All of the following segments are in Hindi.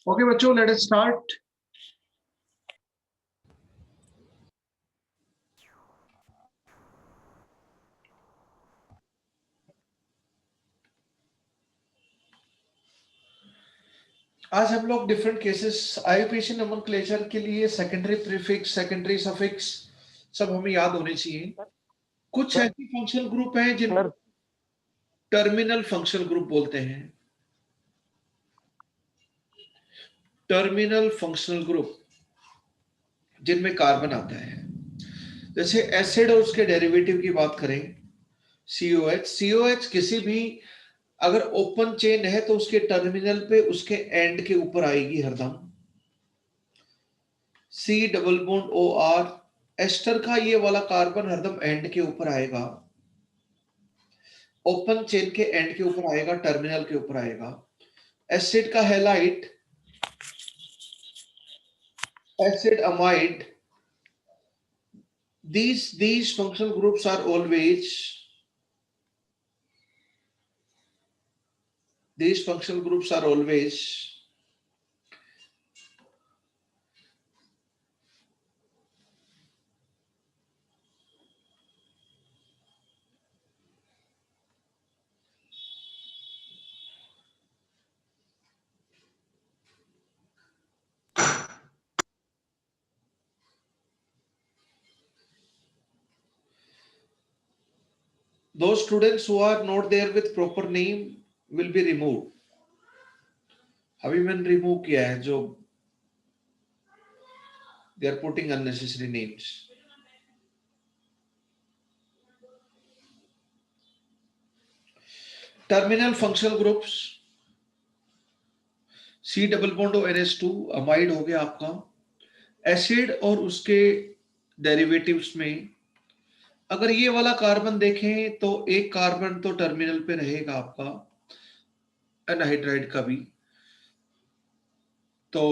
ओके बच्चों, लेट अस स्टार्ट। आज हम लोग डिफरेंट केसेस आईयूपीएसी नोमेनक्लेचर के लिए सेकेंडरी प्रीफिक्स, सेकेंडरी सफिक्स सब हमें याद होने चाहिए। कुछ ऐसे फंक्शनल ग्रुप हैं जिनको टर्मिनल फंक्शनल ग्रुप बोलते हैं। टर्मिनल फंक्शनल ग्रुप जिनमें कार्बन आता है, जैसे एसिड और उसके डेरिवेटिव की बात करें, COH किसी भी अगर ओपन चेन है तो उसके टर्मिनल पे उसके एंड के ऊपर आएगी हरदम। C double bond OR, ester का ये वाला कार्बन हरदम एंड के ऊपर आएगा, ओपन चेन के एंड के ऊपर आएगा, टर्मिनल के ऊपर आएगा। एसिड का halide, acid amide, these functional groups are always those students who are not there with proper name will be removed। अभी मैंने रिमूव किया है जो they are putting unnecessary names। Terminal functional groups, C double bond NH2 amide हो गया आपका। एसिड और उसके डेरिवेटिव्स में अगर ये वाला कार्बन देखें तो एक कार्बन तो टर्मिनल पे रहेगा आपका, एनहाइड्राइड का भी। तो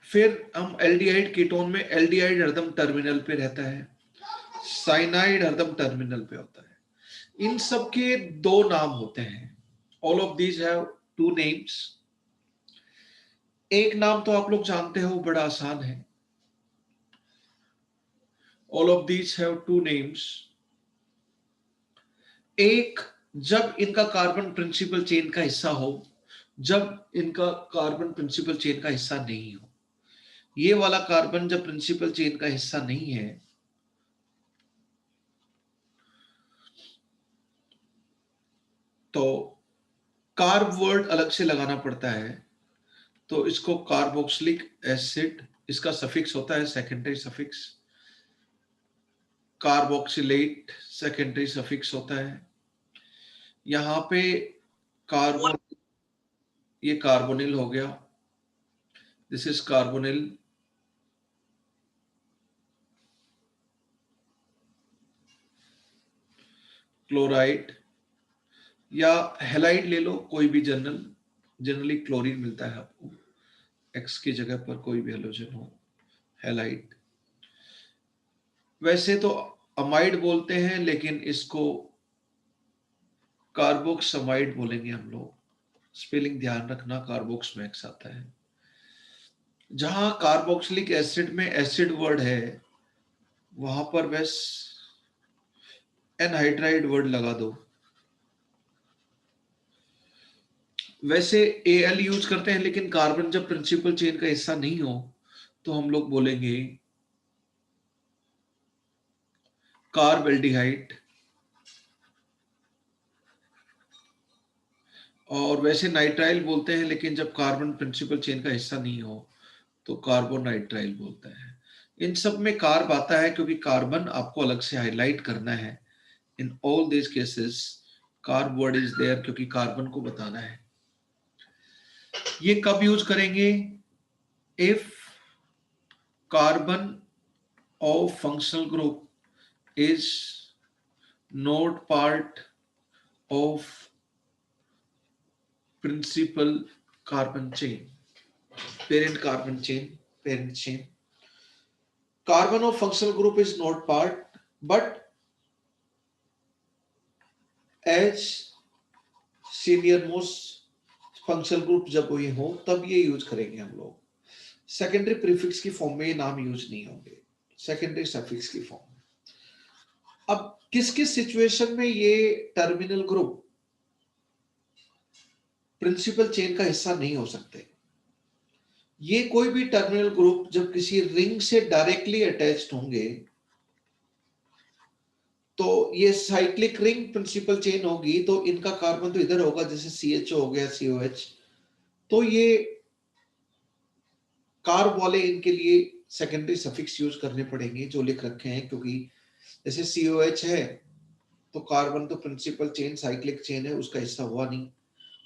फिर हम एल्डिहाइड कीटोन में एल्डिहाइड हरदम टर्मिनल पे रहता है, साइनाइड हरदम टर्मिनल पे होता है। इन सब के दो नाम होते हैं। All of these have two names. एक नाम तो आप लोग जानते हो, बड़ा आसान है। All of these have two names. एक, जब इनका कार्बन प्रिंसिपल चेन का हिस्सा हो, जब इनका कार्बन प्रिंसिपल चेन का हिस्सा नहीं हो। ये वाला कार्बन जब प्रिंसिपल चेन का हिस्सा नहीं है तो कार्ब वर्ड अलग से लगाना पड़ता है। तो इसको कार्बोक्सिलिक एसिड, इसका सफिक्स होता है secondary suffix. Carboxylate secondary suffix होता है। यहां पे कार्बन, ये कार्बोनिल हो गया, दिस इज कार्बोनिल। क्लोराइड या हेलाइड ले लो, कोई भी जनरली क्लोरीन मिलता है आपको, एक्स की जगह पर कोई भी हेलोजन हो, हेलाइड। वैसे तो अमाइड बोलते हैं लेकिन इसको कार्बोक्समाइड बोलेंगे हम लोग। स्पेलिंग ध्यान रखना, कार्बोक्स में एक्स आता है। जहां कार्बोक्सिलिक एसिड में एसिड वर्ड है वहां पर बस एनहाइड्राइड वर्ड लगा दो। वैसे एल यूज करते हैं लेकिन कार्बन जब प्रिंसिपल चेन का हिस्सा नहीं हो तो हम लोग बोलेंगे कार्बेल्डिहाइड। और वैसे नाइट्राइल बोलते हैं लेकिन जब कार्बन प्रिंसिपल चेन का हिस्सा नहीं हो तो कार्बोनाइट्राइल बोलते हैं। इन सब में कार्ब आता है क्योंकि कार्बन आपको अलग से हाईलाइट करना है। In all this cases carb word is there क्योंकि कार्बन को बताना है। ये कब यूज करेंगे? If carbon of functional group is not part of principal carbon chain, parent carbon chain, parent chain. Carbon of functional group is not part, but as senior most functional group जब ये हो तब ये यूज करेंगे हम लोग। सेकेंडरी प्रीफिक्स की फॉर्म में ये नाम यूज नहीं होंगे, सेकेंडरी सफिक्स की फॉर्म में। अब किस किस सिचुएशन में ये टर्मिनल ग्रुप प्रिंसिपल चेन का हिस्सा नहीं हो सकते? ये कोई भी टर्मिनल ग्रुप जब किसी रिंग से डायरेक्टली अटैच्ड होंगे तो ये साइक्लिक रिंग प्रिंसिपल चेन होगी, तो इनका कार्बन तो इधर होगा, जैसे CHO हो गया, COH। तो ये कार्ब वाले इनके लिए सेकेंडरी सफिक्स यूज करने पड़ेंगे जो लिख रखे हैं, क्योंकि जैसे COH है तो कार्बन तो प्रिंसिपल चेन साइक्लिक चेन है, उसका हिस्सा हुआ नहीं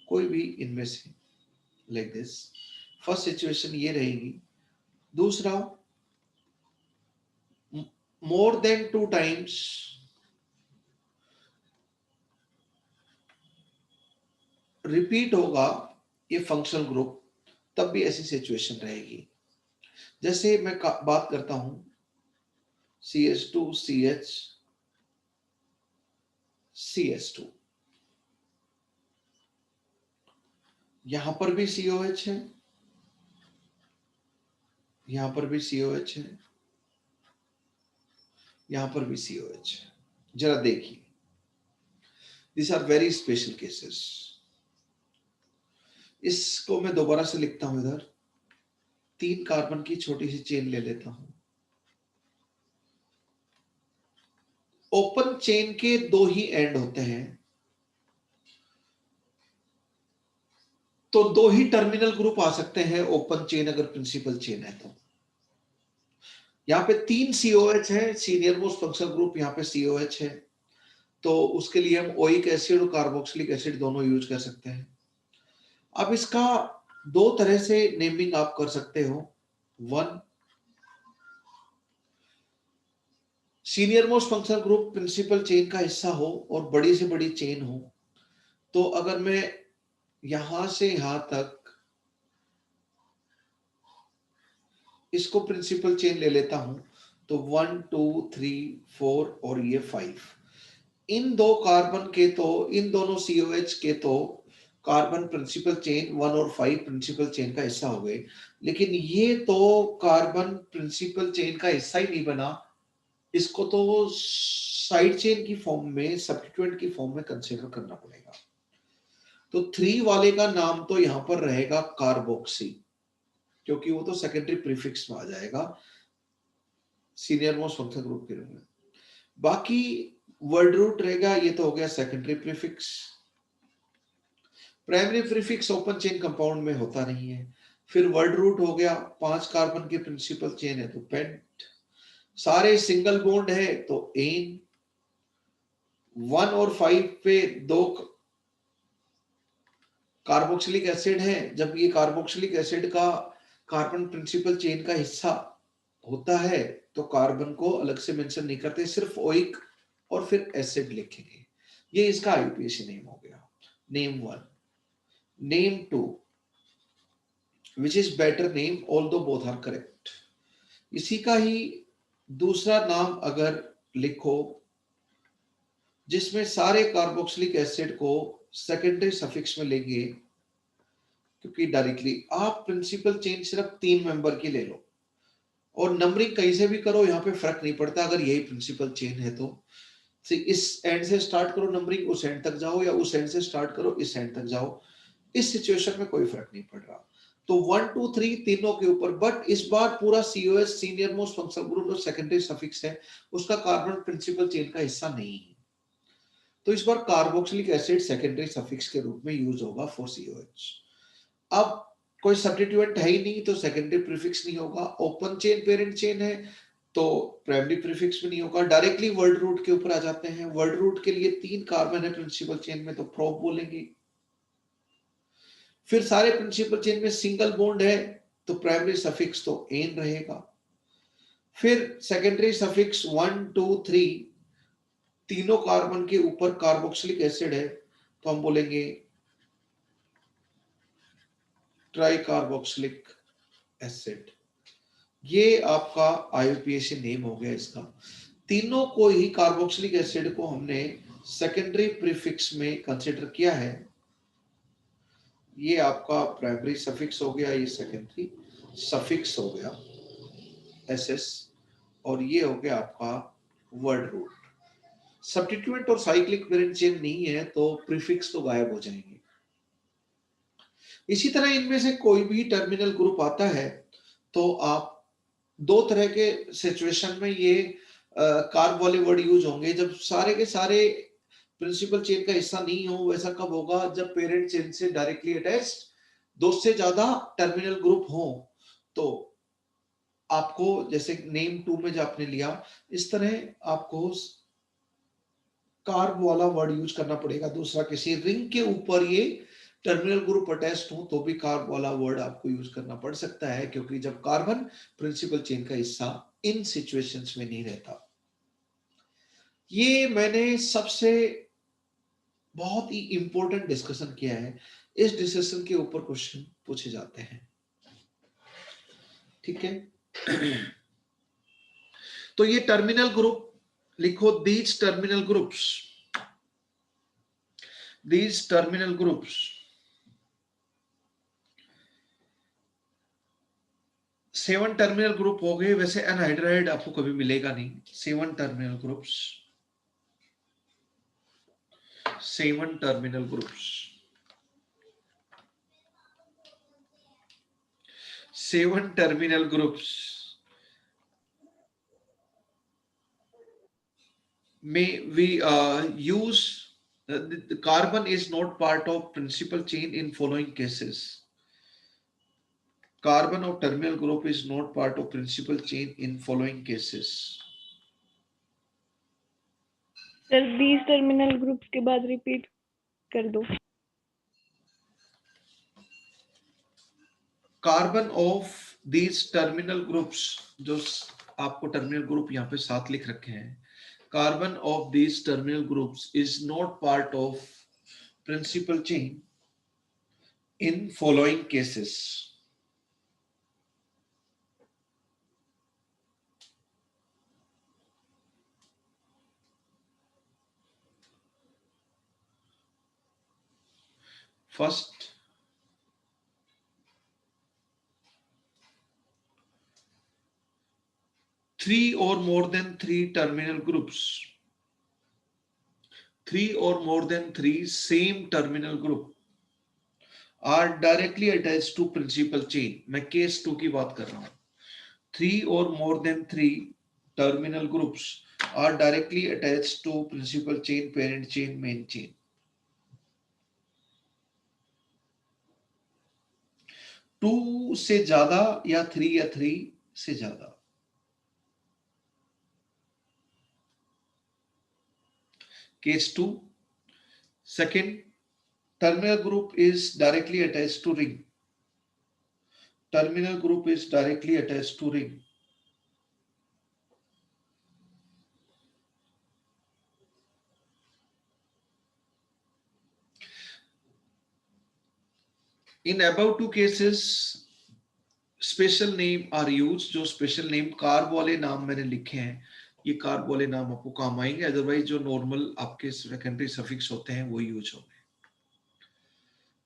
कोई भी इनमें से। लाइक दिस फर्स्ट सिचुएशन ये रहेगी। दूसरा, मोर देन 2 टाइम्स रिपीट होगा ये फंक्शनल ग्रुप, तब भी ऐसी सिचुएशन रहेगी। जैसे मैं बात करता हूं CH2 CH CS2, यहां पर भी COH है, यहां पर भी COH है, यहां पर भी COH है। जरा देखिए, this are very special cases. इसको मैं दोबारा से लिखता हूं, इधर 3 कार्बन की छोटी सी चेन ले लेता हूं। ओपन चेन के 2 ही एंड होते हैं, तो 2 ही टर्मिनल ग्रुप आ सकते हैं ओपन चेन अगर प्रिंसिपल चेन है तो। यहाँ पे 3 COH है, सीनियर मोस्ट फंक्शनल ग्रुप यहाँ पे COH है, तो उसके लिए हम ओइक एसिड और कार्बोक्सिलिक एसिड दोनों यूज कर सकते हैं। अब इसका 2 तरह से नेमिंग आप कर सकते हो। 1, senior most functional group principal chain का हिस्सा हो और बड़ी से बड़ी चेन हो, तो अगर मैं यहां से यहां तक इसको प्रिंसिपल चेन ले लेता हूं, तो 1 2 3 4 और ये 5, इन 2 कार्बन के तो, इन दोनों COH के तो कार्बन प्रिंसिपल चेन 1 और 5 प्रिंसिपल चेन का हिस्सा हो गए, लेकिन ये तो कार्बन प्रिंसिपल चेन का हिस्सा ही नहीं बना, इसको तो साइड चेन की फॉर्म में, सब्स्टिट्यूएंट की फॉर्म में कंसीडर करना पड़ेगा। तो 3 वाले का नाम तो यहां पर रहेगा कार्बोक्सी, क्योंकि वो तो सेकेंडरी प्रीफिक्स में आ जाएगा सीनियर मोस्ट फंक्शनल ग्रुप के रूप में। बाकी वर्ड रूट रहेगा, ये तो हो गया secondary prefix. Primary prefix open chain compound में होता नहीं है। फिर वर्ड रूट हो गया, 5 कार्बन की प्रिंसिपल चेन है तो पेंट, सारे सिंगल बॉन्ड है तो एन, 1 और 5 पे 2 कार्बोक्सिलिक एसिड है, जब ये कार्बोक्सिलिक एसिड का कार्बन प्रिंसिपल चेन का हिस्सा होता है तो कार्बन को अलग से मेंशन नहीं करते, सिर्फ ओइक और फिर एसिड लिखेंगे। ये इसका IUPAC नेम हो गया, name 1। Name 2, which is better name although both are correct। इसी का ही दूसरा नाम अगर लिखो जिसमें सारे कार्बोक्सिलिक एसिड को सेकेंडरी सफिक्स में लेंगे, क्योंकि डायरेक्टली आप प्रिंसिपल चेन सिर्फ 3 मेंबर की ले लो और नंबरिंग कहीं से भी करो, यहाँ पे फर्क नहीं पड़ता। अगर यही प्रिंसिपल चेन है तो इस एंड से स्टार्ट करो नंबरिंग, उस एंड तक जाओ, या उस एंड से स्टार्ट करो इस एंड तक जाओ, इस सिचुएशन में कोई फर्क नहीं पड़ रहा। तो 1 2 3 तीनों के ऊपर, बट इस बार पूरा COS senior most functional group जो सेकेंडरी सफिक्स है उसका कार्बन प्रिंसिपल चेन का हिस्सा नहीं है, तो इस बार कार्बोक्सिलिक एसिड सेकेंडरी सफिक्स के रूप में यूज होगा फॉर COH। अब कोई सब्स्टिट्यूएंट है ही नहीं तो सेकेंडरी प्रीफिक्स नहीं होगा, ओपन चेन पेरेंट चेन है तो प्राइमरी प्रीफिक्स में नहीं होगा। डायरेक्टली वर्ड रूट के ऊपर आ जाते हैं, वर्ड रूट के लिए 3 कार्बन है प्रिंसिपल चेन में तो प्रोप बोलेंगे। फिर सारे प्रिंसिपल चेन में सिंगल बॉन्ड है तो प्राइमरी सफिक्स तो एन रहेगा। फिर सेकेंडरी सफिक्स 1 2 3 तीनों कार्बन के ऊपर कार्बोक्सिलिक एसिड है तो हम बोलेंगे ट्राई कार्बोक्सिलिक एसिड। ये आपका IUPAC नेम हो गया इसका। तीनों को ही कार्बोक्सिलिक एसिड को हमने सेकेंडरी प्रीफिक्स में कंसीडर किया है, ये आपका प्राइमरी सफिक्स हो गया, ये सेकेंडरी सफिक्स हो गया एसएस, और ये हो गया आपका वर्ड रूट। सब्स्टिट्यूएंट और साइक्लिक पेरेंट चेन नहीं है तो प्रीफिक्स तो गायब हो जाएंगे। इसी तरह इनमें से कोई भी टर्मिनल ग्रुप आता है तो आप दो तरह के सिचुएशन में ये कार्ब वाले वर्ड यूज होंगे। जब सारे के सारे प्रिंसिपल चेन का हिस्सा नहीं हो, वैसा कब होगा? जब पेरेंट चेन से डायरेक्टली अटैच्ड दो से ज्यादा टर्मिनल ग्रुप हो। तो आपको जैसे नेम 2 में जो आपने लिया, इस तरह आपको कार्ब वाला वर्ड यूज करना पड़ेगा। दूसरा किसी रिंग के ऊपर ये टर्मिनल ग्रुप अटैच्ड हो तो भी कार्ब वाला वर्ड आपको यूज करना पड़ सकता है, क्योंकि जब कार्बन प्रिंसिपल चेन का हिस्सा इन सिचुएशंस में नहीं रहता। ये मैंने सबसे बहुत ही इंपॉर्टेंट डिस्कशन किया है। इस डिस्कशन के ऊपर क्वेश्चन पूछे जाते हैं, ठीक है। तो ये टर्मिनल ग्रुप लिखो, these terminal groups 7 terminal group हो गए। वैसे एनहाइड्राइड आपको कभी मिलेगा नहीं। 7 terminal groups, 7 terminal groups, 7 terminal groups may we use the carbon is not part of principal chain in following cases. Carbon of terminal group is not part of principal chain in following cases. Sir 20 terminal groups के बाद रिपीट कर दो। Carbon of these terminal groups, जो आपको टर्मिनल ग्रुप यहाँ पे साथ लिख रखे हैं, carbon of these terminal groups is not part of principal chain in following cases. First, three or more than three terminal groups, 3 or more than 3 same terminal group are directly attached to principal chain। मैं केस 2 की बात कर रहा हूं। 3 or more than 3 terminal groups are directly attached to principal chain, parent chain, main chain। 2 से ज्यादा या 3 या 3 से ज्यादा। Case 2, second, terminal group is directly attached to ring। Terminal group is directly attached to ring। In above two cases, special name are use. जो स्पेशल नेम कार्ब वाले नाम मैंने लिखे हैं, ये कार्ब वाले नाम आपको काम आएंगे, अदरवाइज जो नॉर्मल आपके सेकेंडरी सफिक्स होते हैं वो यूज होंगे।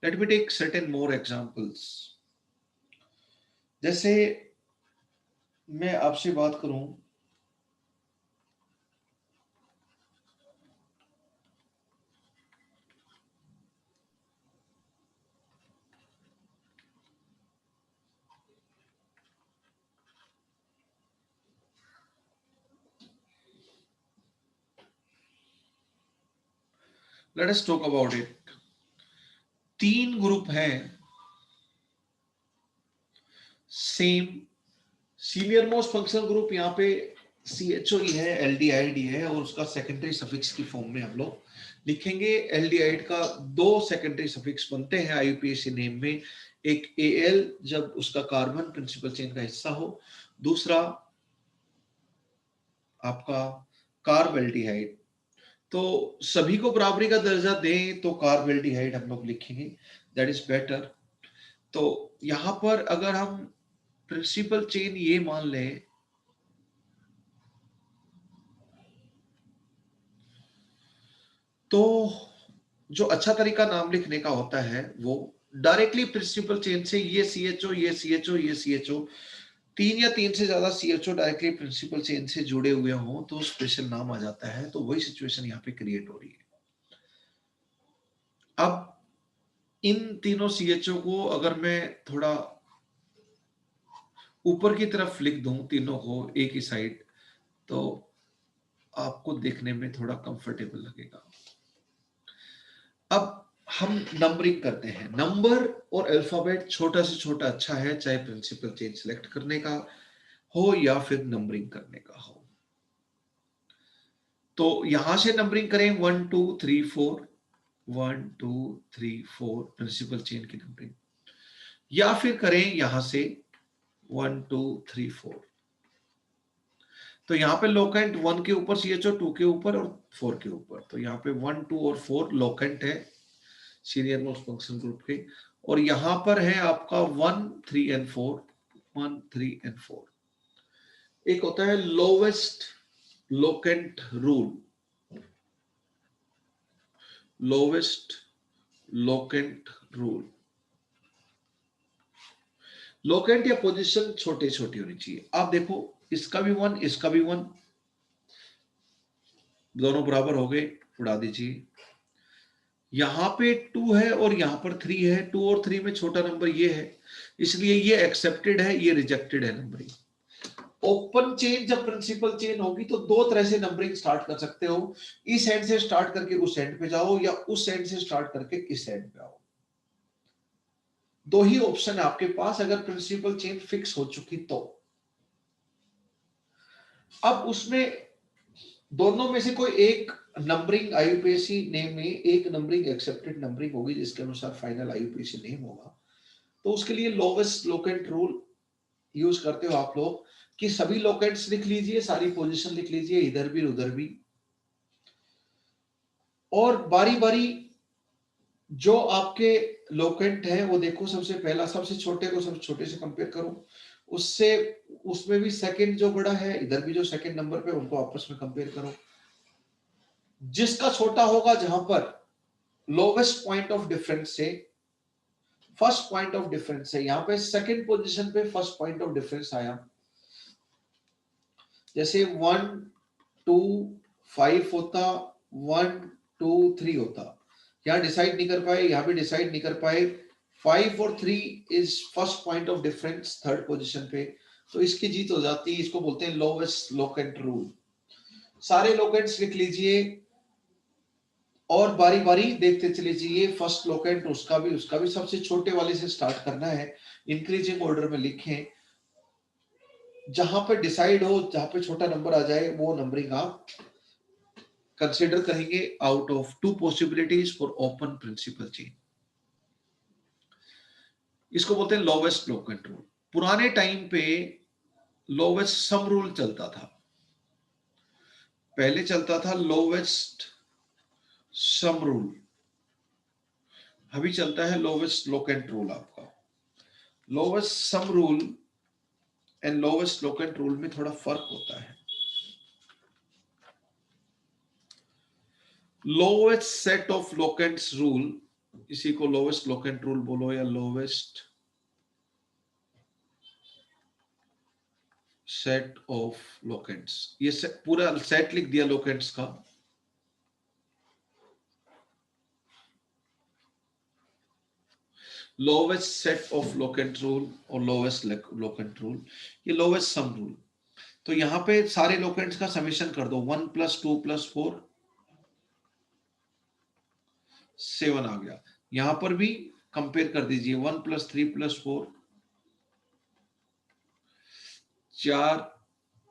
Let me take certain more examples. जैसे मैं आपसे बात करूं, let us talk about it. 3 group हैं same. Senior most functional group यहाँ पे CHO है, एल्डिहाइड है, और उसका सेकेंडरी सफिक्स की फॉर्म में हम लोग लिखेंगे। एल्डिहाइड का 2 सेकेंडरी सफिक्स बनते हैं IUPAC नेम में। एक Al जब उसका कार्बन प्रिंसिपल चेन का हिस्सा हो, दूसरा आपका कार्ब एल्डिहाइड। तो सभी को बराबरी का दर्जा दें तो कार्ब एल्डिहाइड हम लोग लिखेंगे, दैट इज बेटर। तो यहां पर अगर हम प्रिंसिपल चेन ये मान लें, तो जो अच्छा तरीका नाम लिखने का होता है वो डायरेक्टली प्रिंसिपल चेन से ये CHO, ये CHO, ये CHO, 3 या 3 से ज्यादा CHO डायरेक्टली प्रिंसिपल चेन से जुड़े हुए हों तो स्पेशल नाम आ जाता है। तो वही सिचुएशन यहाँ पे क्रिएट हो रही है। अब इन तीनों CHO को अगर मैं थोड़ा ऊपर की तरफ लिख दूं, तीनों को एक ही साइड, तो आपको देखने में थोड़ा कंफर्टेबल लगेगा। अब हम नंबरिंग करते हैं। नंबर और अल्फाबेट छोटा से छोटा अच्छा है, चाहे प्रिंसिपल चेन सिलेक्ट करने का हो या फिर नंबरिंग करने का हो। तो यहां से नंबरिंग करें 1 2 3 4, 1 2 3 4 प्रिंसिपल चेन की नंबरिंग, या फिर करें यहां से 1 2 3 4। तो यहाँ पे लोकेंट 1 के ऊपर CHO, 2 के ऊपर और 4 के ऊपर। तो यहाँ पे 1 2 और 4 लोकेंट है सीनियर मोस्ट फंक्शन ग्रुप के। और यहां पर है आपका 1 3 एंड 4, 1 3 एंड 4। एक होता है lowest locant rule, lowest locant rule. Locant या पोजीशन छोटे छोटी होनी चाहिए। आप देखो, इसका भी 1, इसका भी 1, दोनों बराबर हो गए, उड़ा दीजिए। यहां पे 2 है और यहां पर 3 है। 2 और 3 में छोटा नंबर ये है, इसलिए ये एक्सेप्टेड है, ये रिजेक्टेड है नंबरिंग। ओपन चेन जब प्रिंसिपल चेन होगी तो दो तरह से नंबरिंग स्टार्ट कर सकते हो। इस एंड से स्टार्ट करके उस एंड पे जाओ, या उस एंड से स्टार्ट करके इस एंड पे आओ। दो ही ऑप्शन है आपके पास अगर प्रिंसिपल चेन फिक्स हो चुकी तो। अब उसमें दोनों में से कोई एक नंबरिंग IUPAC नेम में एक नंबरिंग एक्सेप्टेड नंबरिंग होगी जिसके अनुसार फाइनल IUPAC नेम होगा। तो उसके लिए लोवेस्ट लोकेंट रूल यूज करते हो आप लोग कि सभी लोकेंट्स लिख लीजिए, सारी पोजीशन लिख लीजिए, इधर भी उधर भी, और बारी बारी जो आपके लोकेंट है वो देखो। सबसे पहला, सबसे छोटे को सबसे छोटे से कंपेयर करो, उससे उसमें भी सेकंड जो बड़ा है, इधर भी जो सेकंड नंबर पे, उनको आपस में कंपेयर करो। जिसका छोटा होगा, जहां पर लोवेस्ट पॉइंट ऑफ डिफरेंस से फर्स्ट पॉइंट ऑफ डिफरेंस है, यहां पे सेकंड पोजीशन पे फर्स्ट पॉइंट ऑफ डिफरेंस आया, जैसे 1 2 5 होता, 1 2 3 होता। यहां डिसाइड नहीं कर पाए, यहां भी डिसाइड नहीं कर पाए। 5 और 3 is first point of difference third position पे, तो इसकी जीत हो जाती है। इसको बोलते हैं लोवेस्ट लोकेंट रूल। सारे लोकेंट्स लिख लीजिए और बारी बारी देखते चले जाइए। फर्स्ट लोकेंट, उसका भी सबसे छोटे वाले से स्टार्ट करना है, इंक्रीजिंग ऑर्डर में लिखें। जहां पे डिसाइड हो, जहां पे छोटा नंबर आ जाए, वो नंबरिंग आप कंसिडर करेंगे out of 2 possibilities for open principal chain. इसको बोलते हैं लोवेस्ट लोकेंट रूल। पुराने टाइम पे लोवेस्ट सम रूल चलता था, पहले चलता था लोवेस्ट सम रूल, अभी चलता है लोवेस्ट लोकेंट रूल। आपका lowest sum rule and lowest locant rule में थोड़ा फर्क होता है। Lowest set of locants rule, इसी को लोवेस्ट लोकेंट रूल बोलो या लोवेस्ट सेट ऑफ लोकेंट्स। ये पूरा सेट लिख दिया लोकेंट्स का। Lowest set of locant rule और लोवेस्ट लोकेंट रूल, ये लोवेस्ट सम रूल। तो यहां पे सारे लोकेंट्स का समेशन कर दो, 1 + 2 + 4 7 आ गया। यहां पर भी कंपेयर कर दीजिए, 1 + 3 + 4 4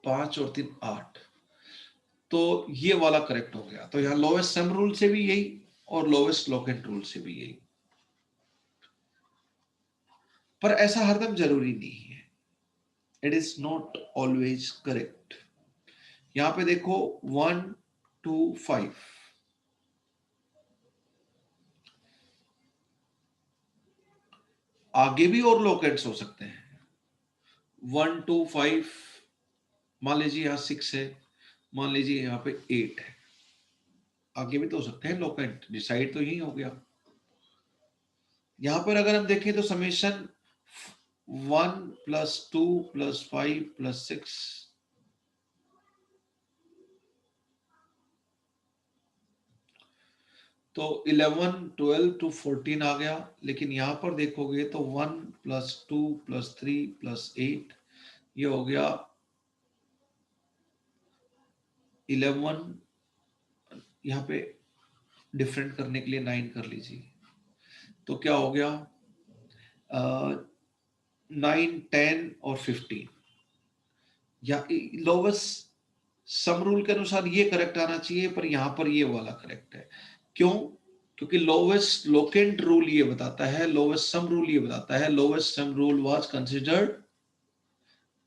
5 और 3 8। तो ये वाला करेक्ट हो गया। तो यहाँ लोवेस्ट सम रूल से भी यही और लोवेस्ट लोकेंट रूल से भी यही। पर ऐसा हरदम जरूरी नहीं है, it is not always correct. यहां पे देखो 1 2 5, आगे भी और लोकेंट्स हो सकते हैं। 1 2 5, मान लीजिए यहाँ 6 है, मान लीजिए यहाँ पे 8 है, आगे भी तो हो सकते हैं लोकेंट। डिसाइड तो यही हो गया। यहां पर अगर हम देखें तो समेशन 1 + 2 + 5 + 6, तो 11 12 to 14 आ गया। लेकिन यहां पर देखोगे तो 1 + 2 + 3 + 8, ये हो गया 11। यहाँ पे डिफरेंट करने के लिए 9 कर लीजिए, तो क्या हो गया 9 10 और 15। या लोवेस्ट सम रूल के अनुसार ये करेक्ट आना चाहिए, पर यहां पर ये वाला करेक्ट है। क्यों? क्योंकि लोवेस्ट लोकेंट रूल ये बताता है, लोवेस्ट सम रूल ये बताता है, lowest sum rule was considered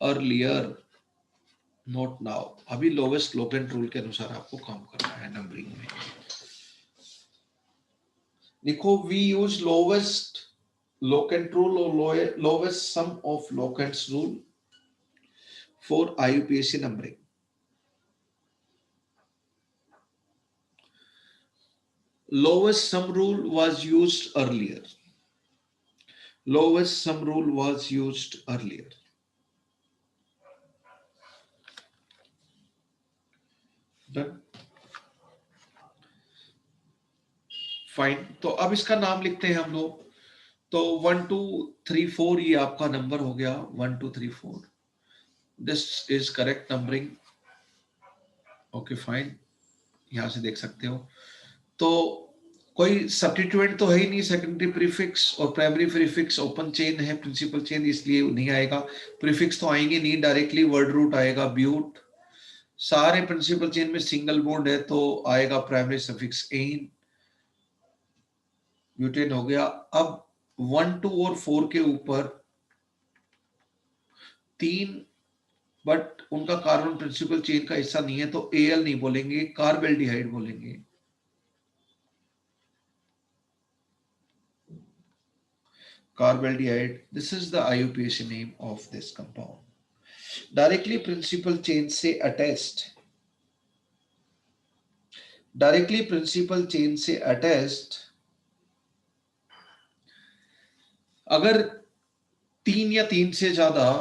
earlier, not now. अभी लोवेस्ट लोकेंट रूल के अनुसार आपको काम करना है नंबरिंग में। देखो, we use lowest locant rule और lowest sum of locants rule for IUPAC numbering. Lowest sum rule was used earlier. Lowest sum rule was used earlier. Done. Fine. तो अब इसका नाम लिखते हैं हम लोग। तो 1 2 3 4 ये आपका नंबर हो गया, 1 2 3 4। This is correct numbering. Okay fine, यहां से देख सकते हो। तो कोई सब्स्टिट्यूएंट तो है ही नहीं, सेकेंडरी प्रीफिक्स और प्राइमरी प्रीफिक्स ओपन चेन है, प्रिंसिपल चेन, इसलिए नहीं आएगा। प्रीफिक्स तो आएंगे नहीं, डायरेक्टली वर्ड रूट आएगा ब्यूट। सारे प्रिंसिपल चेन में सिंगल बॉन्ड है तो आएगा प्राइमरी सफिक्स एन, ब्यूटेन हो गया। अब 1 2 और 4 के ऊपर 3, बट उनका कार्बन प्रिंसिपल चेन का हिस्सा नहीं है, तो एल नहीं बोलेंगे, कार्बेल्डिहाइड बोलेंगे। Carbaldehyde, this is the IUPAC name of this compound. Directly principal chain से अटैच्ड, डायरेक्टली प्रिंसिपल चेन से अटैच्ड अगर 3 या 3 से ज्यादा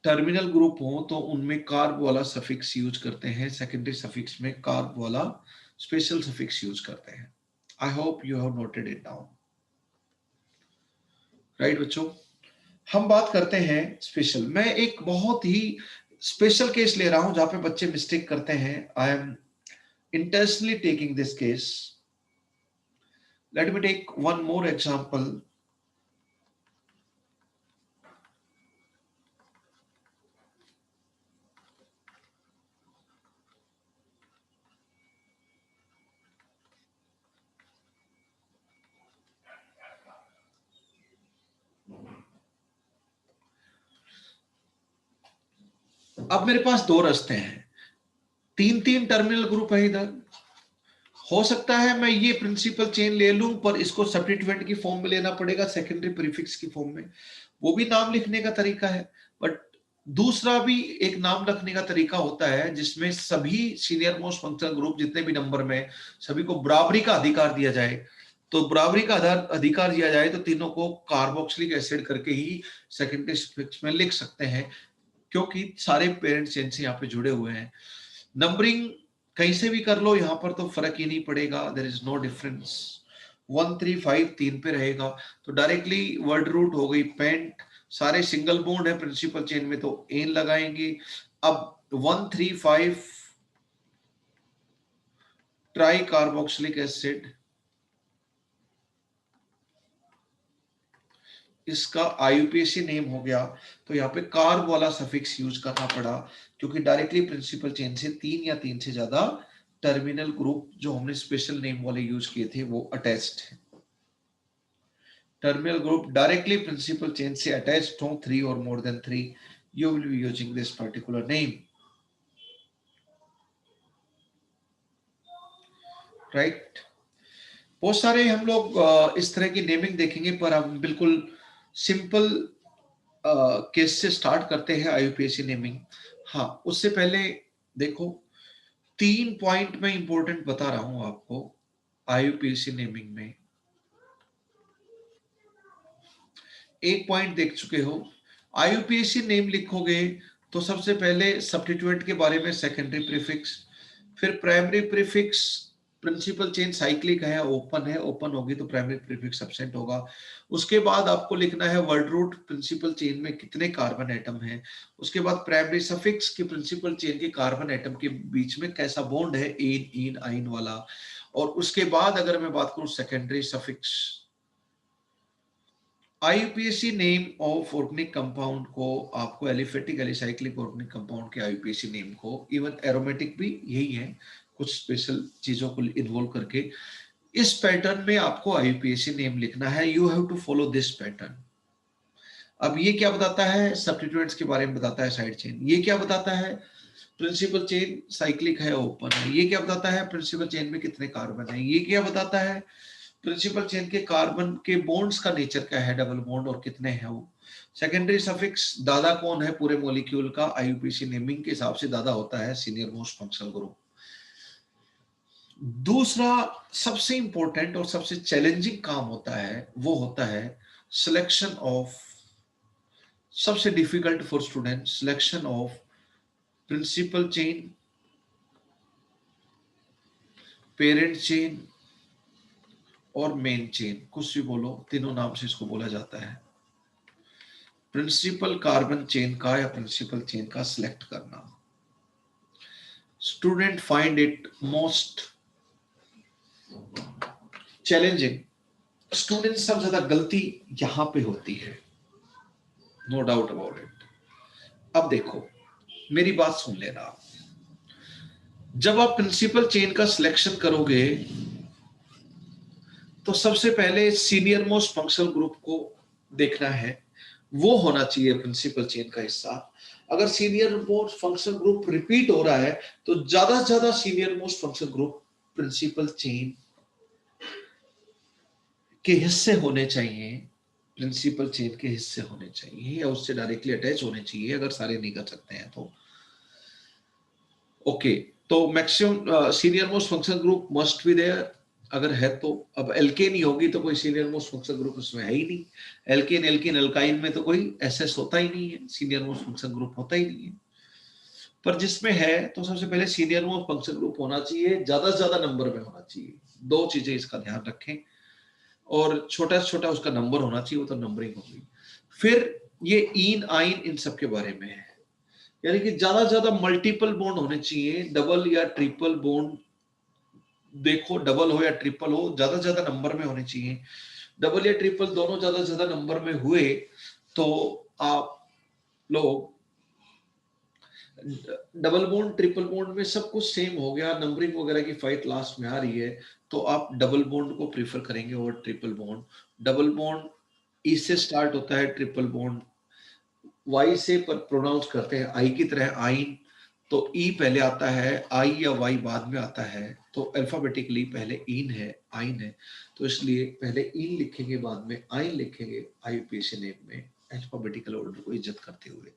टर्मिनल ग्रुप हो तो उनमें कार्ब वाला सफिक्स यूज करते हैं, सेकेंडरी सफिक्स में कार्ब वाला स्पेशल सफिक्स यूज करते हैं। I hope you have noted it down. Right बच्चों, हम बात करते हैं स्पेशल। मैं एक बहुत ही स्पेशल केस ले रहा हूं जहां पे बच्चे मिस्टेक करते हैं। I am intentionally taking this case. Let me take one more example. अब मेरे पास दो रास्ते हैं, 3 3 टर्मिनल ग्रुप है इधर। हो सकता है मैं ये प्रिंसिपल चेन ले लूं, पर इसको सब्स्टिट्यूएंट की फॉर्म में लेना पड़ेगा, सेकेंडरी प्रीफिक्स की फॉर्म में। वो भी नाम लिखने का तरीका है, बट दूसरा भी एक नाम रखने का तरीका होता है जिसमें सभी सीनियर मोस्ट फंक्शनल ग्रुप जितने भी नंबर में, सभी को बराबरी का अधिकार दिया जाए। तो बराबरी का अधिकार दिया जाए तो तीनों को कार्बोक्सिलिक एसिड करके ही सेकेंडरी प्रीफिक्स में लिख सकते हैं, क्योंकि सारे पेरेंट चेन से यहाँ पे जुड़े हुए हैं। नंबरिंग कहीं से भी कर लो, यहां पर तो फर्क ही नहीं पड़ेगा, देयर इज नो डिफरेंस। 1 3 5 3 पे रहेगा, तो डायरेक्टली वर्ड रूट हो गई पेंट। सारे सिंगल बॉन्ड है प्रिंसिपल चेन में, तो एन लगाएंगे। अब 1 3 5 ट्राई कार्बोक्सिलिक एसिड, इसका IUPAC नेम हो गया। तो यहाँ पे कार्ब वाला सफिक्स यूज करना पड़ा, क्योंकि डायरेक्टली प्रिंसिपल चेन से 3 या 3 से ज्यादा टर्मिनल ग्रुप जो हमने स्पेशल नेम वाले यूज किए थे वो अटैच्ड है। Terminal group directly principal chain से अटैच्ड हो, 3 और more than 3, you will be using this particular name, right? बहुत सारे हम लोग इस तरह की नेमिंग देखेंगे, पर हम बिल्कुल सिंपल केस से स्टार्ट करते हैं IUPAC नेमिंग। हाँ, उससे पहले देखो 3 पॉइंट में इंपॉर्टेंट बता रहा हूं आपको IUPAC नेमिंग में। एक पॉइंट देख चुके हो। आईयूपीएसी नेम लिखोगे तो सबसे पहले सब्स्टिट्यूएंट के बारे में सेकेंडरी प्रीफिक्स, फिर primary prefix, principal chain cyclic है ओपन होगी तो प्राइमरी प्रीफिक्स एब्सेंट होगा। उसके बाद आपको लिखना है वर्ड रूट, प्रिंसिपल चेन में कितने कार्बन एटम हैं। उसके बाद प्राइमरी सफिक्स की प्रिंसिपल चेन के कार्बन एटम के बीच में कैसा बॉन्ड है, एन इन आइन वाला। और उसके बाद अगर मैं बात करूं secondary suffix, IUPAC name of organic compound को आपको एलिफेटिक एलिसाइक्लिक ऑर्गेनिक कंपाउंड के आईयूपीएसी नेम को, इवन एरोमेटिक भी यही है, कुछ स्पेशल चीजों को इन्वॉल्व करके इस पैटर्न में आपको आईयूपीएसी नेम लिखना है। You have to follow this pattern. अब ये क्या बताता है, सब्स्टिट्यूएंट्स के बारे में बताता है साइड चेन। ये क्या बताता है, प्रिंसिपल चेन साइक्लिक है ओपन है। ये क्या बताता है, प्रिंसिपल चेन में कितने कार्बन है। ये क्या बताता है, प्रिंसिपल चेन के कार्बन के बॉन्ड्स का नेचर क्या है, डबल बॉन्ड और कितने हैं वो। सेकेंडरी सफिक्स, दादा कौन है पूरे मॉलिक्यूल का, आईयूपीएसी नेमिंग के हिसाब से दादा होता है सीनियर मोस्ट फंक्शनल ग्रुप। दूसरा सबसे इंपॉर्टेंट और सबसे चैलेंजिंग काम होता है वो होता है सिलेक्शन ऑफ, सबसे difficult for student, selection of principal chain, parent chain और मेन चेन, कुछ भी बोलो, तीनों नाम से इसको बोला जाता है। प्रिंसिपल कार्बन चेन का या प्रिंसिपल चेन का सिलेक्ट करना, student find it most challenging. Student सब ज्यादा गलती यहां पे होती है, नो डाउट अबाउट इट। अब देखो मेरी बात सुन लेना आप, जब आप प्रिंसिपल चेन का सिलेक्शन करोगे तो सबसे पहले सीनियर मोस्ट फंक्शनल ग्रुप को देखना है, वो होना चाहिए प्रिंसिपल चेन का हिस्सा। अगर senior most functional group repeat हो रहा है तो ज्यादा से ज्यादा senior most functional group principal chain के हिस्से होने चाहिए, प्रिंसिपल चेन के हिस्से होने चाहिए या उससे डायरेक्टली अटैच होने चाहिए, अगर सारे नहीं कर सकते हैं तो। ओके, तो maximum senior most functional group must be there, अगर है तो। अब एल्केन ही होगी तो कोई सीनियर मोस्ट फंक्शनल ग्रुप उसमें है ही नहीं। एल्केन एल्किन एल्काइन में तो कोई एसएस होता ही नहीं है, सीनियर मोस्ट फंक्शनल ग्रुप होता ही नहीं है। पर जिसमें है तो सबसे पहले सीनियर मोस्ट फंक्शनल ग्रुप होना चाहिए, ज्यादा से ज्यादा नंबर में होना चाहिए। दो चीजें इसका ध्यान रखें, और छोटा से छोटा उसका नंबर होना चाहिए, वो तो नंबरिंग होगी। फिर ये इन आइन इन सब के बारे में है, यानी कि ज्यादा से ज्यादा मल्टीपल बॉन्ड होने चाहिए, डबल या ट्रिपल बॉन्ड देखो, डबल हो या ट्रिपल हो, ज्यादा से ज्यादा नंबर में होने चाहिए। डबल या ट्रिपल दोनों ज्यादा से ज्यादा नंबर में हुए तो आप लोग, डबल बॉन्ड ट्रिपल बॉन्ड में सब कुछ सेम हो गया, नंबरिंग वगैरह की फाइट लास्ट में आ रही है, तो आप डबल बॉन्ड को प्रीफर करेंगे और ट्रिपल बॉन्ड। डबल बॉन्ड ई से स्टार्ट होता है, ट्रिपल बॉन्ड वाई से पर प्रोनाउंस करते हैं आई की तरह, आइन, तो ई पहले आता है, आई या वाई बाद में आता है, तो अल्फाबेटिकली पहले इन है, आइन है, तो इसलिए पहले इन लिखेंगे बाद में आइन लिखेंगे आईयूपीएसी नेम में, अल्फाबेटिकल ऑर्डर को इज्जत करते हुए।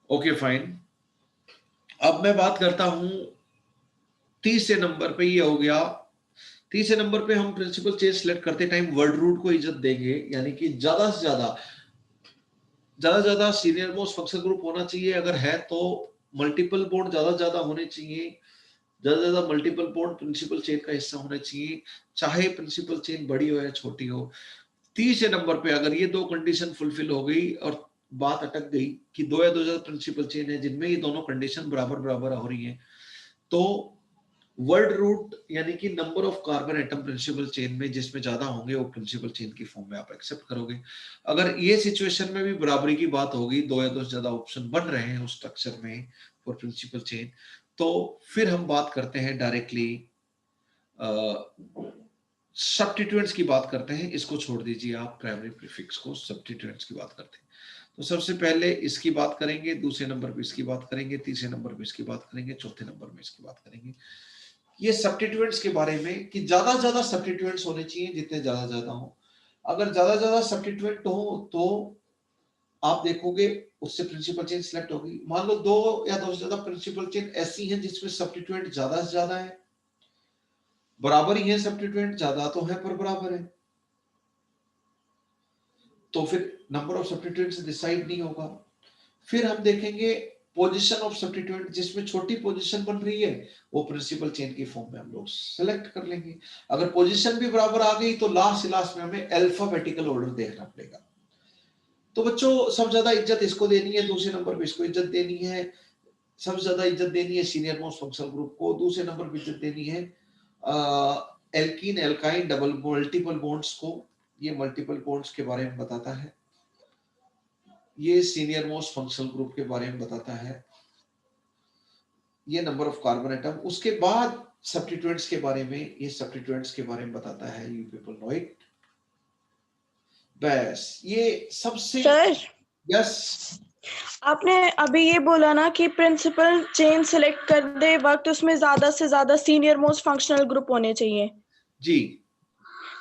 Okay fine. अब मैं बात करता हूं तीसरे नंबर पे, ये हो गया तीसरे नंबर पे हम प्रिंसिपल चेन सिलेक्ट करते टाइम वर्ड रूट को इज्जत देंगे, यानी कि ज्यादा से ज्यादा सीनियर मोस्ट फंक्शनल ग्रुप होना चाहिए, अगर है तो मल्टीपल बॉन्ड ज्यादा से ज्यादा होने चाहिए, ज्यादा से ज्यादा मल्टीपल बॉन्ड प्रिंसिपल चेन का हिस्सा होना चाहिए, चाहे प्रिंसिपल चेन बड़ी हो या छोटी हो। तीसरे नंबर पे अगर ये दो कंडीशन फुलफिल हो गई और बात अटक गई कि दो या दो ज्यादा प्रिंसिपल चेन है जिनमें ये दोनों कंडीशन बराबर बराबर हो रही है, तो वर्ड रूट यानी कि number of carbon atom principal chain में जिसमें ज्यादा होंगे वो प्रिंसिपल चेन की फॉर्म में आप एक्सेप्ट करोगे। अगर ये सिचुएशन में भी बराबरी की बात होगी, दो या दो से ज्यादा ऑप्शन बन रहे हैं उस स्ट्रक्चर में फॉर प्रिंसिपल चेन, तो फिर हम बात करते हैं डायरेक्टली सब्स्टिट्यूएंट्स की बात करते हैं। इसको छोड़ दीजिए आप, प्राइमरी प्रीफिक्स को, सब्स्टिट्यूएंट्स की बात करते हैं। तो सबसे पहले इसकी बात करेंगे, दूसरे नंबर पे इसकी बात करेंगे, तीसरे नंबर पे इसकी बात करेंगे, चौथे नंबर में इसकी बात करेंगे। ये सब्स्टिट्यूएंट्स के बारे में कि ज्यादा से ज्यादा सब्स्टिट्यूएंट्स होने चाहिए, जितने ज्यादा ज्यादा हो। अगर ज्यादा ज्यादा सब्स्टिट्यूएंट हो तो आप देखोगे उससे प्रिंसिपल चेन सिलेक्ट होगी। मान लो दो या दो से ज्यादा प्रिंसिपल चेन ऐसी हैं जिसमें सब्स्टिट्यूएंट ज्यादा से ज्यादा है, बराबर ही है सब्स्टिट्यूएंट, ज्यादा तो है पर बराबर है, तो फिर नंबर ऑफ सब्स्टिट्यूएंट्स डिसाइड नहीं होगा। फिर हम देखेंगे पोजीशन ऑफ सब्स्टिट्यूएंट, जिसमें छोटी पोजीशन बन रही है वो प्रिंसिपल चेन की फॉर्म में हम लोग सेलेक्ट कर लेंगे। अगर पोजीशन भी बराबर आ गई तो लास्ट में हमें अल्फाबेटिकल ऑर्डर देखना पड़ेगा। तो बच्चों सबसे ज्यादा इज्जत इसको देनी है, दूसरे नंबर पे इसको इज्जत देनी है, सबसे ज्यादा इज्जत देनी है सीनियर मोस्ट फंक्शनल ग्रुप को, दूसरे नंबर पे इज्जत देनी है alkene alkyne double multiple bonds को। ये मल्टीपल बॉन्ड्स के बारे में बताता है, ये सीनियर मोस्ट फंक्शनल ग्रुप के बारे में बताता है, ये नंबर ऑफ कार्बन एटम। उसके बाद सब्स्टिट्यूएंट्स के बारे में, ये सब्स्टिट्यूएंट्स के बारे में बताता है, यू पीपल नो इट। बस ये सबसे सर यस आपने अभी ये बोला ना कि प्रिंसिपल चेन सिलेक्ट करते वक्त उसमें ज्यादा से ज्यादा सीनियर मोस्ट फंक्शनल ग्रुप होने चाहिए जी।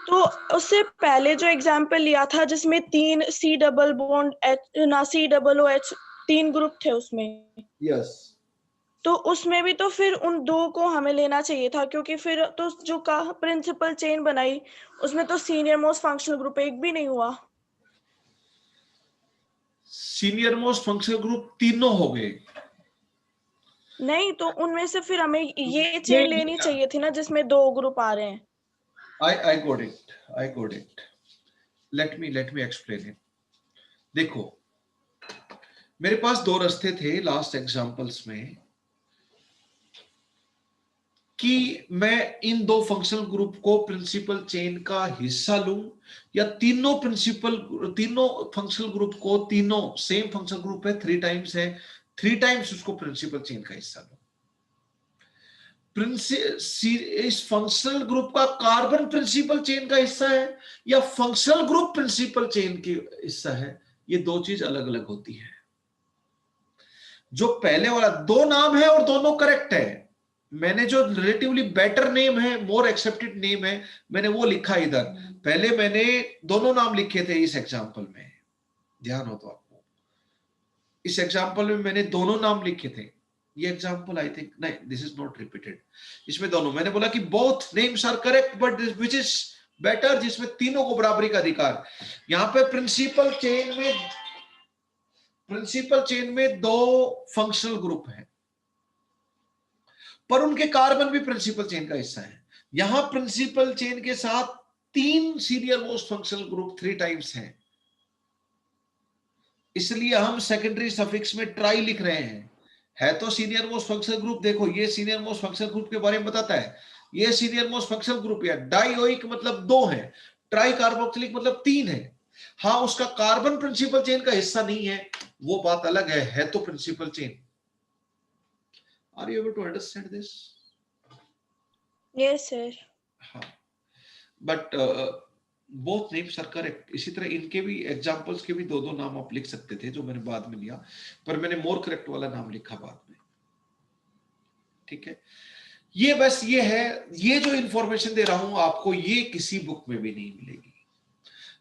तो उससे पहले जो एग्जांपल लिया था जिसमें 3 C डबल बॉन्ड H ना C double O H 3 group थे उसमें, यस तो उसमें भी तो फिर उन 2 को हमें लेना चाहिए था, क्योंकि फिर तो जो का प्रिंसिपल चेन बनाई उसमें तो सीनियर मोस्ट फंक्शनल ग्रुप एक भी नहीं हुआ। सीनियर मोस्ट फंक्शनल ग्रुप तीनों हो गए। नहीं तो उनमें से फिर हमें ये चेन लेनी चाहिए थी ना जिसमें 2 ग्रुप आ रहे हैं। I got it. Let me explain it. देखो मेरे पास दो रास्ते थे लास्ट एग्जांपल्स में कि मैं इन दो फंक्शनल ग्रुप को प्रिंसिपल चेन का हिस्सा लूं या तीनों फंक्शनल ग्रुप को, तीनों सेम फंक्शनल ग्रुप है, 3 टाइम्स है, 3 टाइम्स उसको प्रिंसिपल चेन का हिस्सा लूं। इस फंक्शनल ग्रुप का कार्बन प्रिंसिपल चेन का हिस्सा है या फंक्शनल ग्रुप प्रिंसिपल चेन की हिस्सा है, ये दो चीज अलग अलग होती है। जो पहले वाला दो नाम है और दोनों करेक्ट है, मैंने जो रिलेटिवली बेटर नेम है, मोर एक्सेप्टेड नेम है, मैंने वो लिखा इधर। पहले मैंने दोनों नाम लिखे थे इस एग्जांपल में, ध्यान हो तो आपको, इस एग्जांपल में मैंने दोनों नाम लिखे थे। ये एग्जांपल आई थिंक नहीं, दिस इज नॉट रिपीटेड। इसमें दोनों मैंने बोला कि both names are correct but which is better, जिसमें तीनों को बराबरी का अधिकार। यहां पे प्रिंसिपल चेन में दो फंक्शनल ग्रुप हैं पर उनके कार्बन भी प्रिंसिपल चेन का हिस्सा है। यहां प्रिंसिपल चेन के साथ 3 senior most functional group 3 times हैं, इसलिए हम सेकेंडरी सफिक्स में ट्राई लिख रहे हैं। है तो सीनियर मोस्ट फंक्शनल ग्रुप, देखो ये सीनियर मोस्ट फंक्शनल ग्रुप के बारे में बताता है, ये सीनियर मोस्ट फंक्शनल ग्रुप है। डाइओइक मतलब 2 है, ट्राई कार्बोक्सिलिक मतलब 3 है। हाँ उसका कार्बन प्रिंसिपल चेन का हिस्सा नहीं है, वो बात अलग है तो principal chain. Are you able to understand this? Yes sir. हाँ, but both names are correct. इसी तरह इनके भी एग्जांपल्स के भी दो दो नाम आप लिख सकते थे जो मैंने बाद में लिया, पर मैंने मोर करेक्ट वाला नाम लिखा बाद में। ठीक है, ये बस ये है, ये जो इंफॉर्मेशन दे रहा हूं आपको ये किसी बुक में भी नहीं मिलेगी।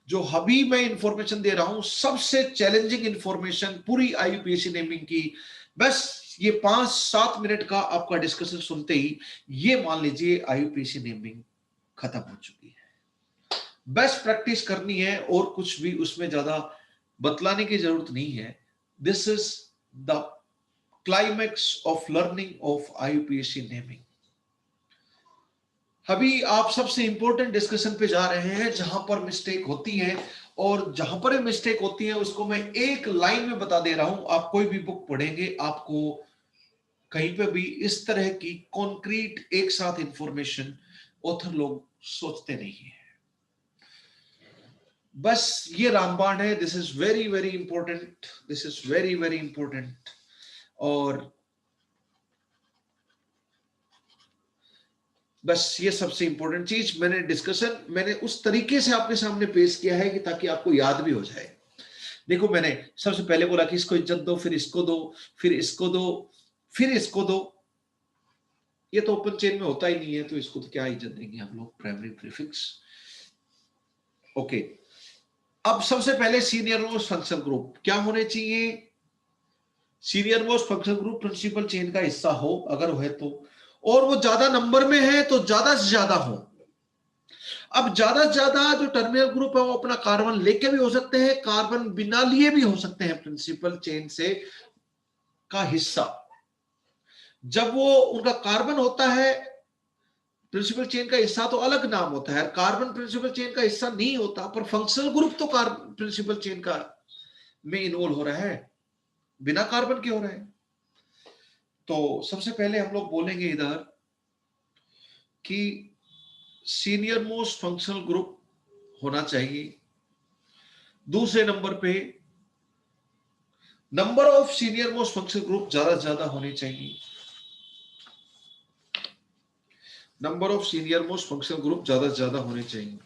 जो अभी मैं इंफॉर्मेशन दे रहा हूं सबसे चैलेंजिंग इंफॉर्मेशन पूरी आईयूपीएसी नेमिंग की। बस ये 5-7 मिनट का आपका डिस्कशन सुनते ही ये मान लीजिए आईयूपीएसी नेमिंग खत्म हो चुकी है। बेस्ट प्रैक्टिस करनी है और कुछ भी उसमें ज्यादा बतलाने की जरूरत नहीं है। This is the climax of learning of IUPAC naming. अभी आप सबसे इंपॉर्टेंट डिस्कशन पे जा रहे हैं जहां पर मिस्टेक होती है, और जहां पर मिस्टेक होती है उसको मैं एक लाइन में बता दे रहा हूं। आप कोई भी बुक पढ़ेंगे आपको कहीं पे भी इस तरह की कॉन्क्रीट एक साथ इंफॉर्मेशन ऑथर लोग सोचते नहीं है। बस ये रामबाण है। This is very very important, this is very very important. और बस ये सबसे इंपॉर्टेंट चीज मैंने डिस्कशन मैंने उस तरीके से आपके सामने पेश किया है कि ताकि आपको याद भी हो जाए। देखो मैंने सबसे पहले बोला कि इसको इज्जत दो, फिर इसको दो, फिर इसको दो, फिर इसको दो। ये तो ओपन चेन में होता ही नहीं है तो इसको तो क्या इज्जत देंगे हम लोग, प्राइमरी प्रीफिक्स। ओके, अब सबसे पहले सीनियर मोस्ट फंक्शनल ग्रुप क्या होने चाहिए? Senior most functional group principal chain का हिस्सा हो अगर है तो, और वो ज्यादा नंबर में है तो ज्यादा से ज्यादा हो। अब ज्यादा से ज्यादा जो टर्मिनल ग्रुप है वो अपना कार्बन लेके भी हो सकते हैं, कार्बन बिना लिए भी हो सकते हैं प्रिंसिपल चेन से का हिस्सा। जब वो उनका कार्बन होता है प्रिंसिपल चेन का हिस्सा तो अलग नाम होता है, कार्बन प्रिंसिपल चेन का हिस्सा नहीं होता, पर फंक्शनल ग्रुप तो कार्बन प्रिंसिपल चेन का में इन्वॉल्व हो रहा है, बिना कार्बन के हो रहा है। तो सबसे पहले हम लोग बोलेंगे इधर कि सीनियर मोस्ट फंक्शनल ग्रुप होना चाहिए। दूसरे नंबर पे number of senior most functional group ज्यादा से ज्यादा होने चाहिए। Number of senior most functional group ज्यादा से ज्यादा होने चाहिए।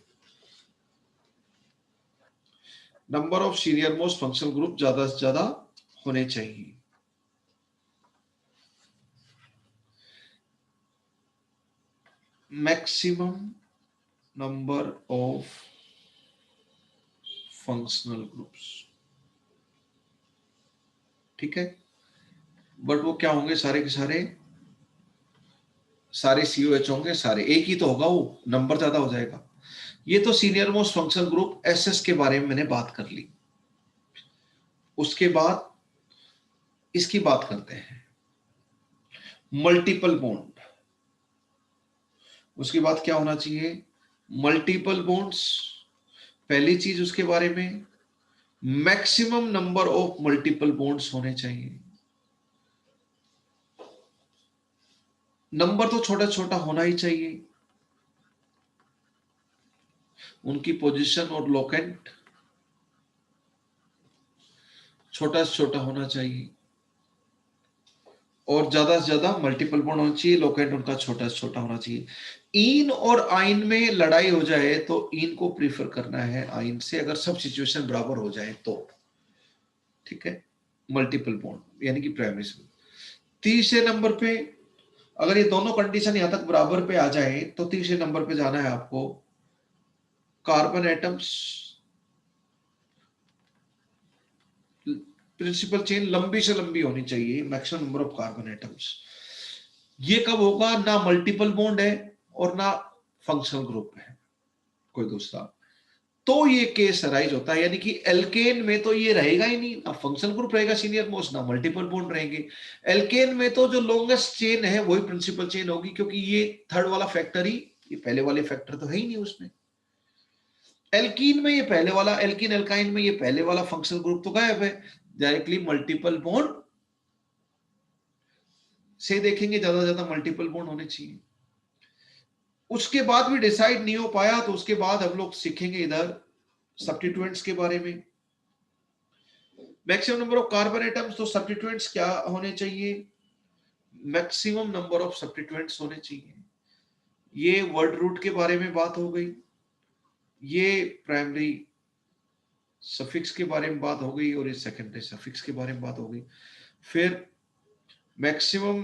Number of senior most functional group ज्यादा से ज्यादा होने चाहिए। Maximum number of functional groups, ठीक है। बट वो क्या होंगे, सारे के सारे COH होंगे, सारे एक ही तो होगा, वो नंबर ज्यादा हो जाएगा। ये तो senior most functional group SS के बारे में मैंने बात कर ली। उसके बाद इसकी बात करते हैं, मल्टीपल बॉन्ड। उसके बाद क्या होना चाहिए, मल्टीपल बॉन्ड्स। पहली चीज उसके बारे में, maximum number of multiple bonds होने चाहिए। नंबर तो छोटा छोटा होना ही चाहिए। उनकी पोजीशन और लोकेंट छोटा से छोटा होना चाहिए, और ज्यादा से ज्यादा मल्टीपल बॉन्ड होना चाहिए, लोकेंट उनका छोटा से छोटा होना चाहिए। इन और आइन में लड़ाई हो जाए तो इन को प्रीफर करना है आइन से, अगर सब सिचुएशन बराबर हो जाए तो, ठीक है। मल्टीपल बॉन्ड यानी कि प्राइमरी। तीसरे नंबर पे अगर ये दोनों कंडीशन यहां तक बराबर पे आ जाए तो तीसरे नंबर पे जाना है आपको, कार्बन एटम्स प्रिंसिपल चेन लंबी से लंबी होनी चाहिए, maximum number of carbon atoms. ये कब होगा, ना मल्टीपल बॉन्ड है और ना फंक्शनल ग्रुप है कोई दूसरा, तो ये केस अराइज होता है। यानी कि एल्केन में तो ये रहेगा ही नहीं, ना फंक्शनल ग्रुप रहेगा सीनियर मोस्ट, ना मल्टीपल बॉन्ड रहेंगे। एल्केन में तो जो लॉन्गेस्ट चेन है वही प्रिंसिपल चेन होगी, क्योंकि ये थर्ड वाला फैक्टर ही, ये पहले वाले फैक्टर तो है ही नहीं उसमें। एल्कीन में ये पहले वाला, एल्कीन एल्काइन में ये पहले वाला फंक्शनल ग्रुप तो गायब है, डायरेक्टली मल्टीपल बॉन्ड से देखेंगे, ज्यादा ज्यादा मल्टीपल बॉन्ड होने चाहिए। उसके बाद भी डिसाइड नहीं हो पाया तो उसके बाद हम लोग सीखेंगे इधर सब्स्टिट्यूएंट्स के बारे में। Maximum number of carbon atoms, तो सब्स्टिट्यूएंट्स क्या होने चाहिए, मैक्सिमम नंबर ऑफ सब्स्टिट्यूएंट्स होने चाहिए। ये वर्ड रूट के बारे में बात हो गई, ये प्राइमरी सफिक्स के बारे में बात हो गई, और ये सेकेंडरी सफिक्स के बारे में बात हो गई। फिर मैक्सिमम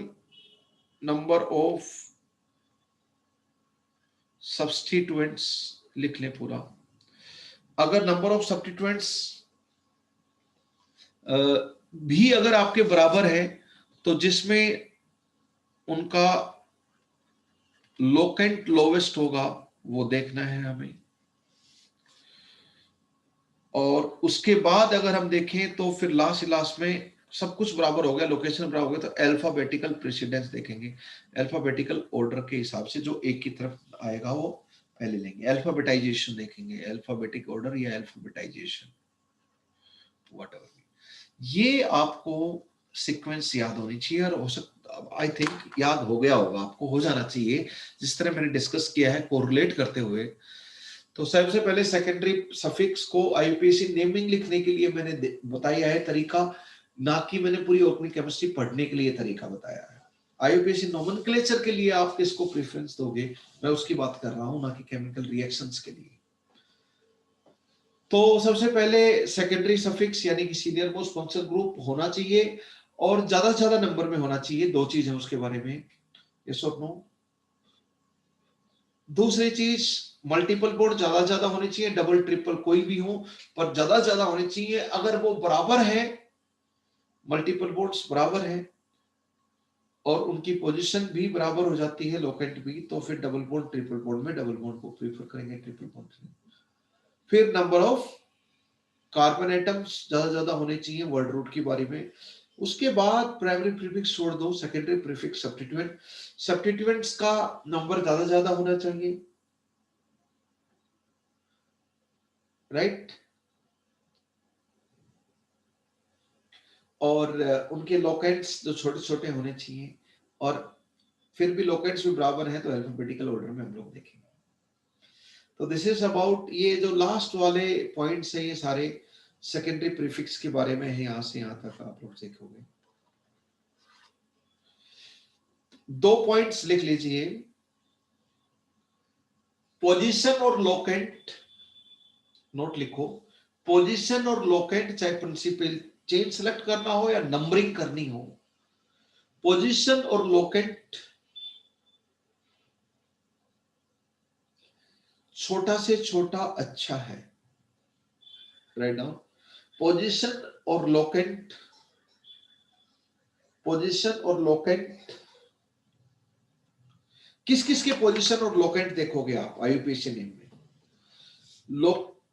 नंबर ऑफ सब्स्टिट्यूएंट्स लिख लें पूरा। अगर नंबर ऑफ सब्स्टिट्यूएंट्स भी अगर आपके बराबर है तो जिसमें उनका लोकेंट लोवेस्ट होगा वो देखना है हमें। और उसके बाद अगर हम देखें तो फिर लास्ट में सब कुछ बराबर हो गया, लोकेशन बराबर हो गया, तो अल्फाबेटिकल प्रेसिडेंस देखेंगे। अल्फाबेटिकल ऑर्डर के हिसाब से जो एक की तरफ आएगा वो पहले लेंगे। अल्फाबेटाइजेशन देखेंगे, अल्फाबेटिक ऑर्डर या अल्फाबेटाइजेशन, व्हाटएवर। ये आपको सीक्वेंस याद होनी चाहिए, और हो सकता, आई थिंक याद हो गया होगा, आपको हो जाना चाहिए जिस तरह मैंने डिस्कस किया है कोरिलेट करते हुए। तो सबसे पहले सेकेंडरी सफिक्स को IUPAC नेमिंग लिखने के लिए मैंने बताया है तरीका, ना कि मैंने पूरी ऑर्गेनिक केमिस्ट्री पढ़ने के लिए तरीका बताया है। IUPAC नोमेनक्लेचर के लिए आप किसको प्रेफरेंस दोगे, मैं उसकी बात कर रहा हूं, ना कि केमिकल रिएक्शंस के लिए। तो सबसे पहले सेकेंडरी सफिक्स यानी कि सीनियर मोस्ट फंक्शनल ग्रुप होना चाहिए, और ज्यादा से ज्यादा नंबर में होना चाहिए। दो चीज है उसके बारे में, यस और नो। दूसरी चीज, मल्टीपल बॉन्ड ज्यादा ज्यादा होने चाहिए, डबल ट्रिपल कोई भी हो, पर ज्यादा ज्यादा होने चाहिए। अगर वो बराबर है, मल्टीपल बॉन्ड्स बराबर है, और उनकी पोजीशन भी बराबर हो जाती है, लोकेंट भी, तो फिर डबल बॉन्ड ट्रिपल बॉन्ड में डबल बॉन्ड को प्रीफर करेंगे, ट्रिपल बॉन्ड। फिर नंबर ऑफ कार्बन एटम्स ज्यादा होने चाहिए वर्ड रूट की बारी में। उसके बाद प्राइमरी प्रीफिक्स छोड़ दो, सेकेंडरी प्रीफिक्स सब्स्टिट्यूएंट, सब्स्टिट्यूएंट्स का नंबर ज्यादा होना चाहिए, राइट। और उनके लोकेंट्स जो छोटे छोटे होने चाहिए, और फिर भी लोकेंट्स भी बराबर हैं तो अल्फाबेटिकल ऑर्डर में हम लोग देखेंगे। तो दिस इज अबाउट, ये जो लास्ट वाले पॉइंट्स हैं ये सारे सेकेंडरी प्रीफिक्स के बारे में है, यहां से यहां तक आप लोग देखोगे। 2 पॉइंट्स लिख लीजिए, पोजीशन और लोकेंट, नोट लिखो, पोजीशन और लोकेंट, चाहे प्रिंसिपल चेन सेलेक्ट करना हो या नंबरिंग करनी हो, पोजीशन और लोकेंट छोटा से छोटा अच्छा है, राइट डाउन। पोजीशन और लोकेंट, पोजीशन और लोकेंट, किस किस के पोजीशन और लोकेंट देखोगे आप आईयूपीएसी नेम में?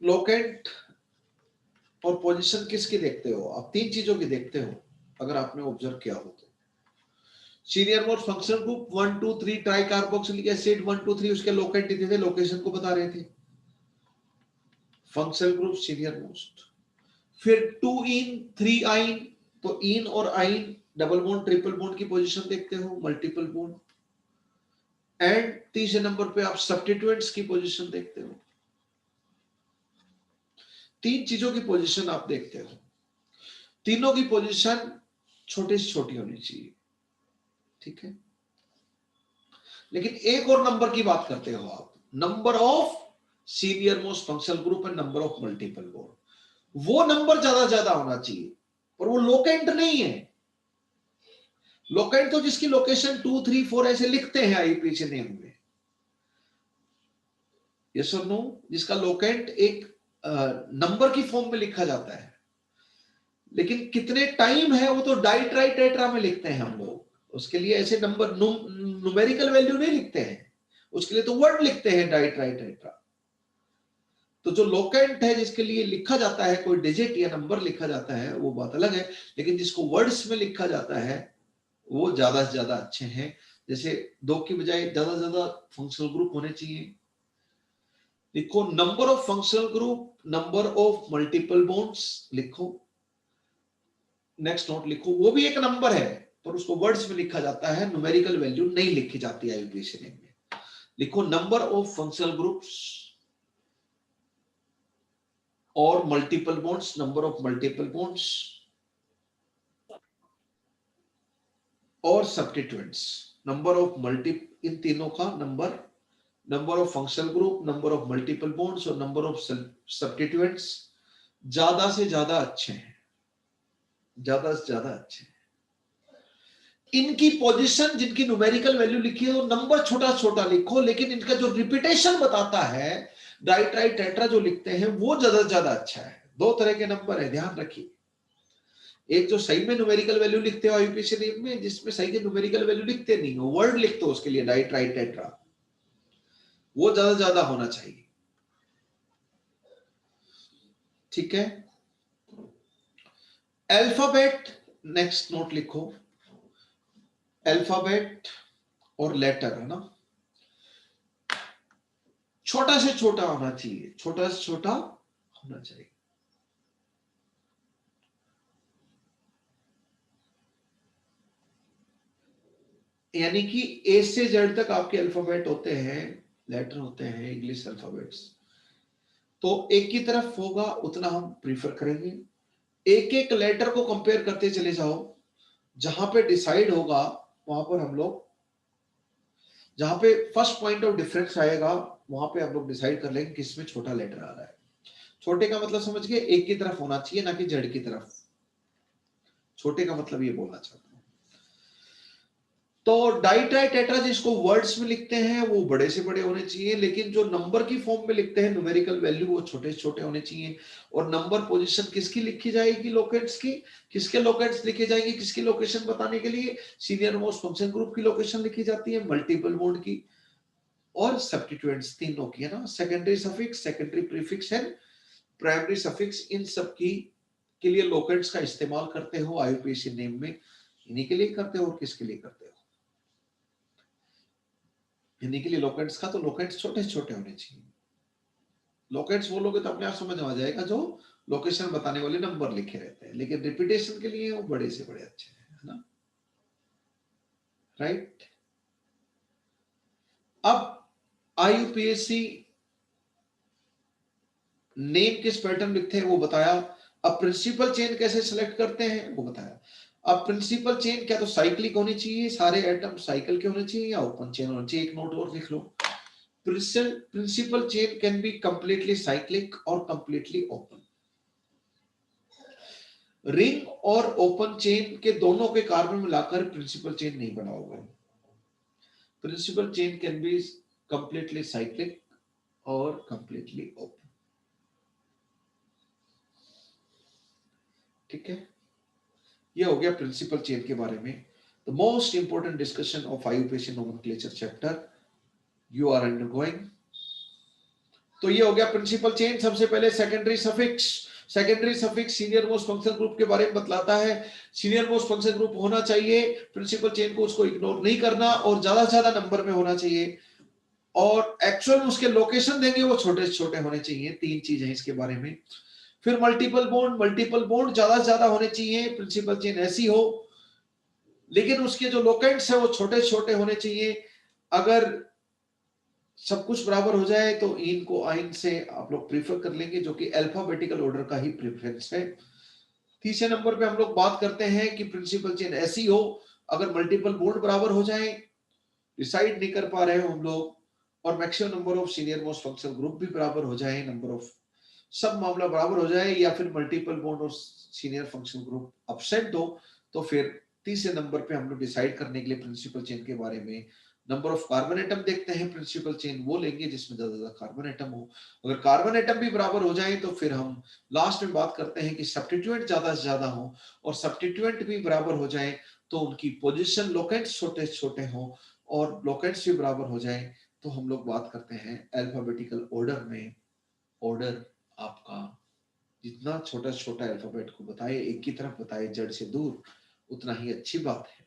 लोकेंट और पोजीशन किसकी देखते हो आप? 3 चीजों की देखते हो अगर आपने ऑब्जर्व किया हो तो। Senior most functional group 1 2 3 try carboxylic acid 1 2 3, उसके लोकेंट कितने थे, लोकेशन को बता रहे थे, फंक्शनल ग्रुप सीनियर मोस्ट। फिर 2 इन 3 आइन, तो इन और आइन डबल बॉन्ड ट्रिपल बॉन्ड की पोजीशन देखते हो, मल्टीपल बॉन्ड। एंड तीसरे नंबर पे आप सब्स्टिट्यूएंट्स की पोजीशन देखते हो। 3 चीजों की पोजीशन आप देखते हो, तीनों की पोजीशन छोटी से छोटी होनी चाहिए, ठीक है। लेकिन एक और नंबर की बात करते हो आप, number of senior most functional group and number of multiple bond, वो नंबर ज्यादा होना चाहिए, पर वो लोकेंट नहीं है। लोकेंट तो जिसकी लोकेशन 2 3 4 ऐसे लिखते हैं आईयूपीएसी नेम में, यस और नो, जिसका लोकेंट एक नंबर की फॉर्म में लिखा जाता है, लेकिन कितने टाइम है वो तो डाई ट्राई टेट्रा में लिखते हैं हम लोग, उसके लिए ऐसे नंबर न्यूमेरिकल वैल्यू नहीं लिखते हैं, उसके लिए तो वर्ड लिखते हैं डाई ट्राई टेट्रा। तो जो लोकेंट है जिसके लिए लिखा जाता है कोई डिजिट या नंबर लिखा जाता है वो बात अलग है, लेकिन जिसको वर्ड्स में लिखा जाता है वो ज्यादा से ज्यादा अच्छे हैं। जैसे 2 की बजाय ज्यादा फंक्शनल ग्रुप होने चाहिए। लिखो number of functional group, number of multiple bonds लिखो। नेक्स्ट नोट लिखो, वो भी एक नंबर है पर उसको वर्ड्स में लिखा जाता है, न्यूमेरिकल वैल्यू नहीं लिखी जाती है आईयूपीएसी नेम में। लिखो नंबर ऑफ फंक्शनल ग्रुप्स और multiple bonds, number of multiple bonds और सब्स्टिट्यूएंट्स, नंबर ऑफ मल्टी, इन तीनों का number, number of functional group, number of multiple bonds और नंबर ऑफ सब्स्टिट्यूएंट्स ज्यादा से ज्यादा अच्छे हैं, ज्यादा से ज्यादा अच्छे हैं। इनकी पोजीशन जिनकी न्यूमेरिकल वैल्यू लिखी है वो नंबर छोटा छोटा लिखो, लेकिन इनका जो रिपीटेशन बताता है डाई ट्राई टेट्रा जो लिखते हैं वो ज्यादा अच्छा है। 2 तरह के नंबर है, ध्यान रखिए, एक जो सही में न्यूमेरिकल वैल्यू लिखते हो आईयूपीएसी नेम में, जिसमें सही के न्यूमेरिकल वैल्यू लिखते नहीं हो, वर्ड लिखते हो उसके लिए डाई ट्राई टेट्रा, वो ज्यादा होना चाहिए, ठीक है। अल्फाबेट, नेक्स्ट नोट लिखो, अल्फाबेट और लेटर है ना, छोटा से छोटा होना चाहिए, छोटा से छोटा होना चाहिए। यानी कि ए से जेड तक आपके अल्फाबेट होते हैं, लेटर होते हैं इंग्लिश अल्फाबेट्स, तो एक की तरफ होगा उतना हम प्रीफर करेंगे। एक एक लेटर को कंपेयर करते चले जाओ, जहां पे डिसाइड होगा वहां पर हम लोग, जहां पे फर्स्ट पॉइंट ऑफ डिफरेंस आएगा वहां पे हम लोग डिसाइड कर लेंगे किसमें छोटा लेटर आ रहा है। छोटे का मतलब समझ गए, एक की तरफ होना चाहिए ना कि जेड की तरफ, छोटे का मतलब ये बोलना चाहता हूं। तो डाई ट्राई टेट्रा जिसको वर्ड्स में लिखते हैं वो बड़े से बड़े होने चाहिए, लेकिन जो नंबर की फॉर्म में लिखते हैं न्यूमेरिकल वैल्यू वो छोटे से छोटे होने चाहिए। और नंबर पोजीशन किसकी लिखी जाएगी, लोकेट्स की, किसके लोकेट्स लिखे जाएंगे, किसकी लोकेशन बताने के लिए, सीनियर मोस्ट फंक्शन ग्रुप की लोकेशन लिखी जाती है, मल्टीपल मोड की और सब्स्टिट्यूएंट्स तीनों की, है ना। Secondary suffix, secondary prefix and primary suffix, इन सब की के लिए लोकेट्स का इस्तेमाल करते हो आईयूपीएसी नेम में, इन्हीं के लिए करते हो और किसके लिए करते हो, इन्हीं के लिए लोकेट्स का। तो लोकेट्स छोटे छोटे होने चाहिए। लोकेट्स बोलोगे तो अपने आप समझ में आ जाएगा जो लोकेशन बताने वाले नंबर लिखे रहते हैं, लेकिन रिपीटेशन के लिए वो बड़े से बड़े अच्छे हैं, है ना, राइट। अब आईयूपीएसी नेम किस पैटर्न लिखते हैं वो बताया। अब प्रिंसिपल चेन कैसे सिलेक्ट करते हैं वो बताया। अब प्रिंसिपल चेन क्या तो साइक्लिक होनी चाहिए, सारे एटम साइकिल के होने चाहिए, या ओपन चेन होना चाहिए। एक नोट और लिख लो, principal chain can be completely cyclic और कंप्लीटली ओपन। रिंग और ओपन चेन के दोनों के कार्बन मिलाकर प्रिंसिपल चेन नहीं बना होगा। Principal chain can be completely cyclic और कंप्लीटली ओपन, ठीक है। ये हो गया प्रिंसिपल चेन के बारे में। The most important discussion of IUPAC nomenclature chapter you are undergoing. तो ये हो गया प्रिंसिपल चेन। सबसे पहले secondary suffix. Secondary suffix senior most function group के बारे में बतलाता है। सीनियर मोस्ट फंक्शन ग्रुप होना चाहिए, प्रिंसिपल चेन को उसको इग्नोर नहीं करना और ज्यादा से ज्यादा नंबर में होना चाहिए, और एक्चुअल उसके लोकेशन देंगे वो छोटे से छोटे होने चाहिए। तीन चीजें इसके बारे में। फिर मल्टीपल बॉन्ड, मल्टीपल बॉन्ड ज्यादा से ज्यादा होने चाहिए, प्रिंसिपल चेन ऐसी हो लेकिन उसके जो लोकेंट्स है वो छोटे छोटे होने चाहिए। अगर सब कुछ बराबर हो जाए तो इन को आइन से आप लोग प्रीफर कर लेंगे, जो कि अल्फाबेटिकल ऑर्डर का ही प्रेफरेंस है। तीसरे नंबर पे हम लोग बात करते हैं कि प्रिंसिपल चेन ऐसी हो अगर मल्टीपल बॉन्ड बराबर हो जाए, डिसाइड नहीं कर पा रहे हो हम लोग, और maximum number of senior most functional group भी बराबर हो जाए, नंबर ऑफ सब मामला बराबर हो जाए, या फिर मल्टीपल बॉन्ड और सीनियर फंक्शनल ग्रुप अपसेट हो, तो फिर तीसरे नंबर पे हम लोग डिसाइड करने के लिए प्रिंसिपल चेन के बारे में नंबर ऑफ कार्बन एटम देखते हैं। प्रिंसिपल चेन वो लेंगे जिसमें ज्यादा ज्यादा कार्बन एटम हो। अगर कार्बन एटम भी बराबर हो जाए तो फिर हम लास्ट में बात करते हैं कि सब्स्टिट्यूएंट ज्यादा से ज्यादा हो, और सब्स्टिट्यूएंट भी बराबर हो जाए तो उनकी पोजीशन लोकेंट्स छोटे छोटे हो, और लोकेंट्स भी बराबर हो जाए तो हम लोग बात करते हैं अल्फाबेटिकल ऑर्डर में। ऑर्डर आपका जितना छोटा छोटा अल्फाबेट को बताए, एक की तरफ बताए जड़ से दूर, उतना ही अच्छी बात है।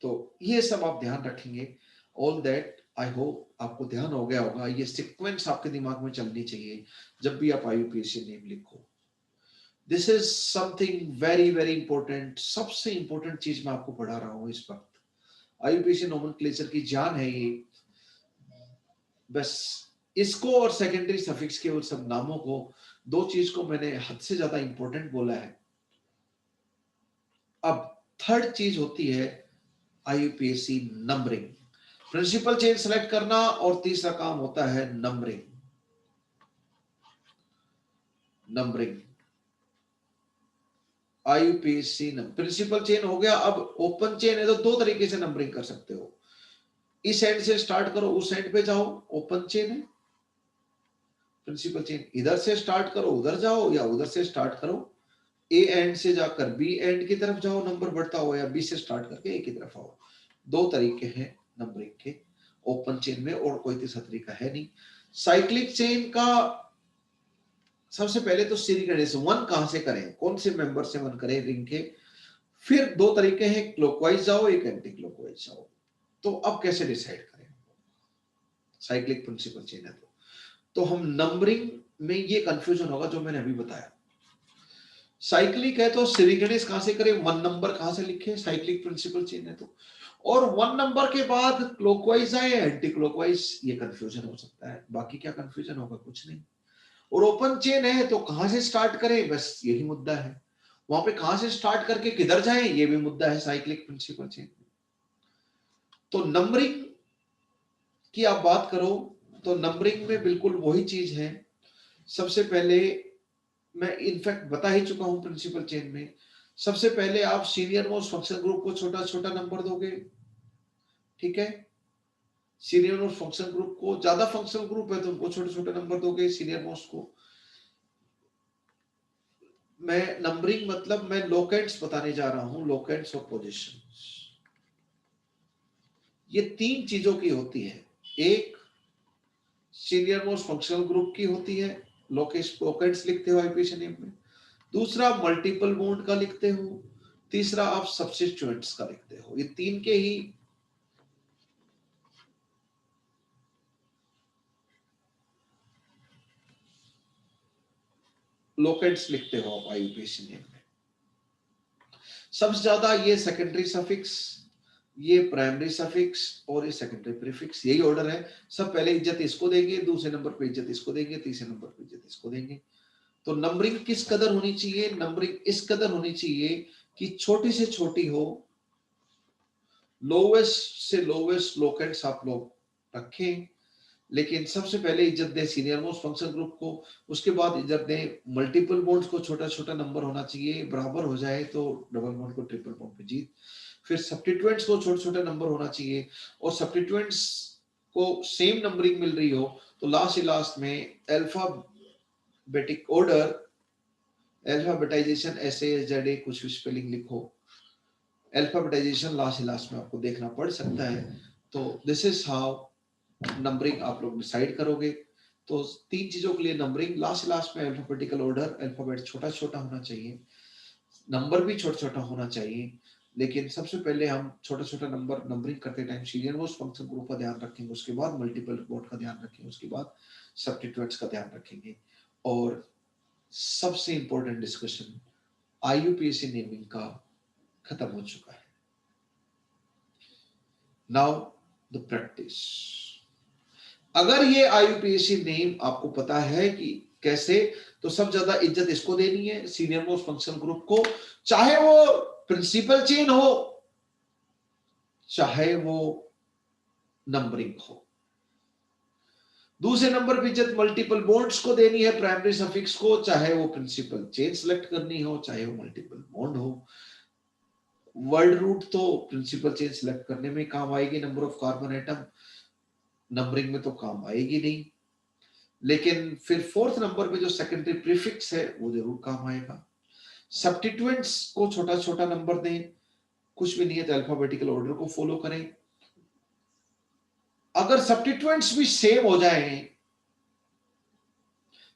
तो ये सब आप ध्यान रखेंगे। ऑल दैट आई होप आपको ध्यान हो गया होगा। ये सीक्वेंस आपके दिमाग में चलनी चाहिए जब भी आप आईयूपीएसी नेम लिखो। This is something very very important. सबसे इंपॉर्टेंट चीज मैं आपको पढ़ा रहा हूँ इस वक्त। आईयूपीएसी नोमेनक्लेचर की जान है ये। बस इसको और सेकेंडरी सफिक्स के उन सब नामों को, दो चीज को मैंने हद से ज्यादा इंपॉर्टेंट बोला है। अब थर्ड चीज होती है IUPAC numbering. Principal chain select करना, और तीसरा काम होता है numbering. Numbering IUPAC principal chain हो गया। अब ओपन चेन है तो दो तरीके से नंबरिंग कर सकते हो। इस एंड से स्टार्ट करो, उस एंड पे जाओ, ओपन चेन है। प्रिंसिपल चेन इधर से स्टार्ट करो उधर जाओ, या उधर से स्टार्ट करो ए एंड से जाकर बी एंड की तरफ जाओ, नंबर बढ़ता हो, या बी से स्टार्ट करके ए की तरफ आओ। दो तरीके हैं नंबरिंग के ओपन चेन में, और कोई तीसरा तरीका है नहीं। साइक्लिक चेन का सबसे पहले तो सीरी गणेश वन कहां से करें, कौन से मेंबर से वन करें रिंग के। फिर दो तरीके हैं, क्लॉकवाइज जाओ, एक एंटी क्लॉकवाइज जाओ। तो अब कैसे डिसाइड करें, साइक्लिक प्रिंसिपल चेन है तो हम नंबरिंग में ये कंफ्यूजन होगा जो मैंने अभी बताया। साइक्लिक है तो सीरी गणेश कहां से करें, वन नंबर कहां से लिखे, साइक्लिक प्रिंसिपल चेन है तो, और वन नंबर के बाद क्लॉकवाइज आए एंटी क्लॉकवाइज, ये कंफ्यूजन हो सकता है। बाकी क्या कंफ्यूजन होगा, कुछ नहीं। और ओपन चेन है तो कहां से स्टार्ट करें, बस यही मुद्दा है। वहां पे कहां से स्टार्ट करके किधर जाएं, ये भी मुद्दा है साइक्लिक प्रिंसिपल चेन। तो नंबरिंग की आप बात करो तो नंबरिंग में बिल्कुल वही चीज है। सबसे पहले मैं इनफैक्ट बता ही चुका हूं प्रिंसिपल चेन में, सबसे पहले आप सीनियर मोस्ट फंक्शन ग्रुप को छोटा छोटा नंबर दोगे, ठीक है। सीनियर मोस्ट फंक्शनल ग्रुप को, ज्यादा फंक्शनल ग्रुप है तो उनको छोटे छोटे नंबर दोगे, सीनियर मोस्ट को। मैं नंबरिंग मतलब मैं लोकेंट्स बताने जा रहा हूं, लोकेंट्स और पोजीशन। ये तीन चीजों की होती है। एक सीनियर मोस्ट फंक्शनल ग्रुप की होती है, लोकेंट्स लिखते हो आईपीसी नेम में। दूसरा मल्टीपल बॉन्ड का लिखते हो। तीसरा आप सब्स्टिट्यूएंट्स का लिखते हो। ये तीन के ही लोकेंट्स लिखते हो आप आईयूपीएसी नेम में। सबसे ज्यादा ये सेकेंडरी सफिक्स, ये प्राइमरी सफिक्स और ये सेकेंडरी प्रीफिक्स, यही ऑर्डर है। सब पहले इज्जत इसको देंगे, दूसरे नंबर पे इज्जत इसको देंगे, तीसरे नंबर पे इज्जत इसको देंगे। तो नंबरिंग किस कदर होनी चाहिए? नंबरिंग इस कदर होनी चाहिए कि छोटी से छोटी हो, लोवेस्ट से लोवेस्ट लोकेंट्स आप लोग रखें, लेकिन सबसे पहले इज्जत दें सीनियर मोस्ट फंक्शन ग्रुप को, उसके बाद इज्जत दें मल्टीपल बॉन्ड्स को। छोटा छोटा नंबर होना चाहिए, बराबर हो जाए तो डबल बॉन्ड को ट्रिपल बॉन्ड पे जीत। फिर सब्स्टिट्यूएंट्स को छोटे छोटे नंबर होना चाहिए, और सब्स्टिट्यूएंट्स को सेम नंबरिंग मिल रही हो तो लास्ट में अल्फाबेटिक ऑर्डर, अल्फाबेटाइजेशन, SASZA कुछ भी स्पेलिंग लिखो, अल्फाबेटाइजेशन लास्ट में आपको देखना पड़ सकता है। तो दिस इज हाउ नंबरिंग आप लोग डिसाइड करोगे। तो तीन चीजों के लिए नंबरिंग, लास्ट में अल्फाबेटिकल ऑर्डर, अल्फाबेट छोटा छोटा होना चाहिए, नंबर भी छोटा छोटा होना चाहिए। लेकिन सबसे पहले हम छोटा छोटा नंबर नंबरिंग करते time senior most function group का ध्यान रखेंगे, उसके बाद मल्टीपल बॉन्ड का ध्यान रखेंगे, उसके बाद सब्स्टिट्यूएंट्स का ध्यान रखेंगे। और सबसे इंपॉर्टेंट डिस्कशन आईयूपीएसी नेमिंग का खत्म हो चुका है। Now the practice. अगर ये आईयूपीएसी नेम आपको पता है कि कैसे, तो सब ज्यादा इज्जत इसको देनी है, सीनियर मोस्ट फंक्शनल ग्रुप को, चाहे वो प्रिंसिपल चेन हो, चाहे वो नंबरिंग हो। दूसरे नंबर पे इज्जत मल्टीपल बॉन्ड्स को देनी है, प्राइमरी सफिक्स को, चाहे वो प्रिंसिपल चेन सिलेक्ट करनी हो, चाहे वो मल्टीपल बॉन्ड हो। वर्ड रूट तो प्रिंसिपल चेन सिलेक्ट करने में काम आएगी, number of carbon atom, numbering में तो काम आएगी नहीं। लेकिन फिर फोर्थ नंबर पे जो सेकेंडरी प्रीफिक्स है वो जरूर काम आएगा। सब्स्टिट्यूएंट्स को छोटा छोटा नंबर दें, कुछ भी नहीं है तो अल्फाबेटिकल ऑर्डर को फॉलो करें। अगर सब्स्टिट्यूएंट्स भी सेम हो जाए,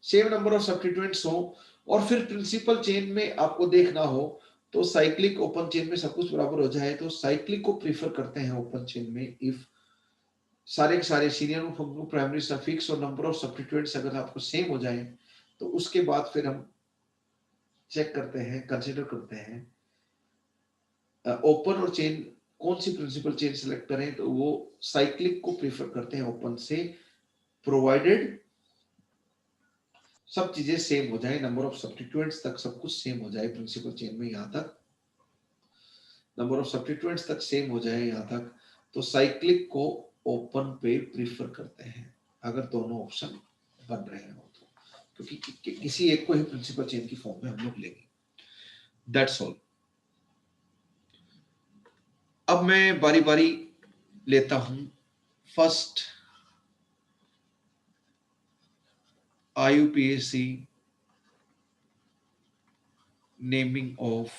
सेम नंबर ऑफ सब्स्टिट्यूएंट्स हो, और फिर प्रिंसिपल चेन में आपको देखना हो तो साइक्लिक ओपन चेन में सब कुछ बराबर हो जाए तो साइक्लिक को प्रीफर करते हैं ओपन चेन में। इफ सारे के सारे सीनियर प्राइमरी सफिक्स और नंबर ऑफ सब्स्टिट्यूएंट्स अगर आपको सेम हो जाए तो उसके बाद फिर हम चेक करते हैं, कंसीडर करते हैं ओपन और चेन, कौन सी प्रिंसिपल चेन सिलेक्ट करें, तो वो साइक्लिक को प्रीफर करते हैं ओपन से, प्रोवाइडेड सब चीजें सेम हो जाए, नंबर ऑफ सब्स्टिट्यूएंट्स तक सब कुछ सेम हो जाए प्रिंसिपल चेन में, यहां तक नंबर ऑफ सब्स्टिट्यूएंट्स तक सेम हो जाए यहां तक, तो साइक्लिक को ओपन पे प्रीफर करते हैं अगर दोनों ऑप्शन बन रहे हो तो, क्योंकि किसी एक को ही प्रिंसिपल चेन की फॉर्म में हम लोग लेंगे। That's all. अब मैं बारी बारी लेता हूं। First IUPAC naming of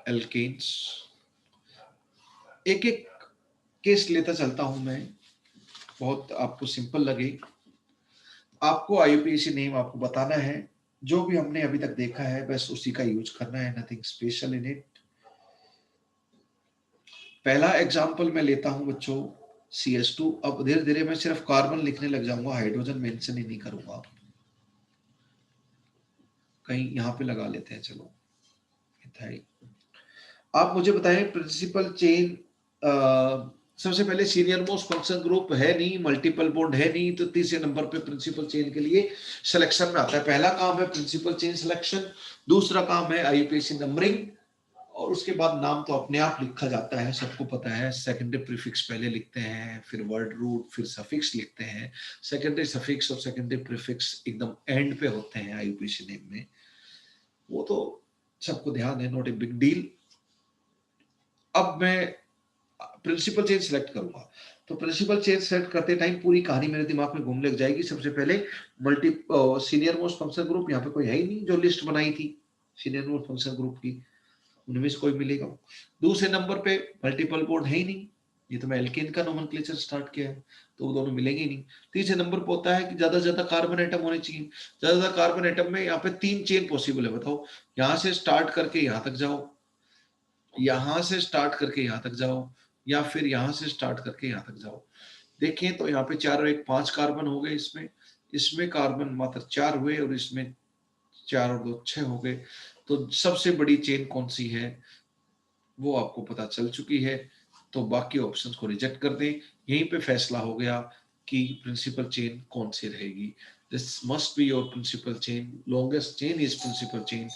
alkanes. एक एक केस लेता चलता हूं मैं, बहुत आपको सिंपल लगे। आपको आईयूपीएसी नेम आपको बताना है, जो भी हमने अभी तक देखा है बस उसी का यूज करना है, नथिंग स्पेशल इन इट। पहला एग्जांपल मैं लेता हूं बच्चों CS2। अब धीरे धीरे मैं सिर्फ कार्बन लिखने लग जाऊंगा, हाइड्रोजन मेंशन ही नहीं करूंगा, कहीं यहां पे लगा लेते हैं, चलो मिथाइल। आप मुझे बताएं प्रिंसिपल चेन, सबसे पहले सीनियर मोस्ट फंक्शन ग्रुप है नहीं, मल्टीपल बॉन्ड है नहीं, तो तीसरे नंबर पे प्रिंसिपल चेन के लिए सिलेक्शन में आता है। पहला काम है प्रिंसिपल चेन सिलेक्शन, दूसरा काम है आईयूपीएसी नंबरिंग, और उसके बाद नाम तो अपने आप लिखा जाता है, सबको पता है। सेकेंडरी प्रीफिक्स पहले लिखते हैं, फिर वर्ड रूट, फिर सफिक्स लिखते हैं। सेकेंडरी सफिक्स और सेकेंडरी प्रीफिक्स एकदम एंड पे होते हैं आईयूपीएसी नेम में, वो तो सबको ध्यान है, नॉट ए बिग डील। अब मैं प्रिंसिपल चेन सिलेक्ट करूंगा। तो प्रिंसिपल चेन सेलेक्ट करते टाइम पूरी कहानी मेरे दिमाग में घूमने लग जाएगी। सबसे पहले multi senior most function group, यहाँ पे कोई है ही नहीं जो लिस्ट बनाई थी सीनियर मोस्ट फंक्शन ग्रुप की, उनमें से कोई मिलेगा। दूसरे नंबर पे मल्टीपल बॉन्ड है ही नहीं, ये तो मैं एल्केन का नोमेनक्लेचर स्टार्ट किया है, तो वो दोनों मिलेंगे ही नहीं। तीसरे नंबर पे होता है कि ज्यादा से ज्यादा कार्बन एटम होने चाहिए। ज्यादा से ज्यादा कार्बन एटम में यहाँ पे 3 चेन पॉसिबल है। बताओ, यहाँ से स्टार्ट करके यहाँ तक जाओ, यहां से स्टार्ट करके यहां तक जाओ, या फिर यहां से स्टार्ट करके यहां तक जाओ। देखें तो यहाँ पे 4 और 1 5 कार्बन हो गए, इसमें इसमें कार्बन मात्र 4 हुए, और इसमें 4 और 2 6 हो गए। तो सबसे बड़ी चेन कौन सी है वो आपको पता चल चुकी है, तो बाकी ऑप्शंस को रिजेक्ट कर दें। यहीं पे फैसला हो गया कि प्रिंसिपल चेन कौन सी रहेगी। This must be your principal chain, longest chain is principal chain.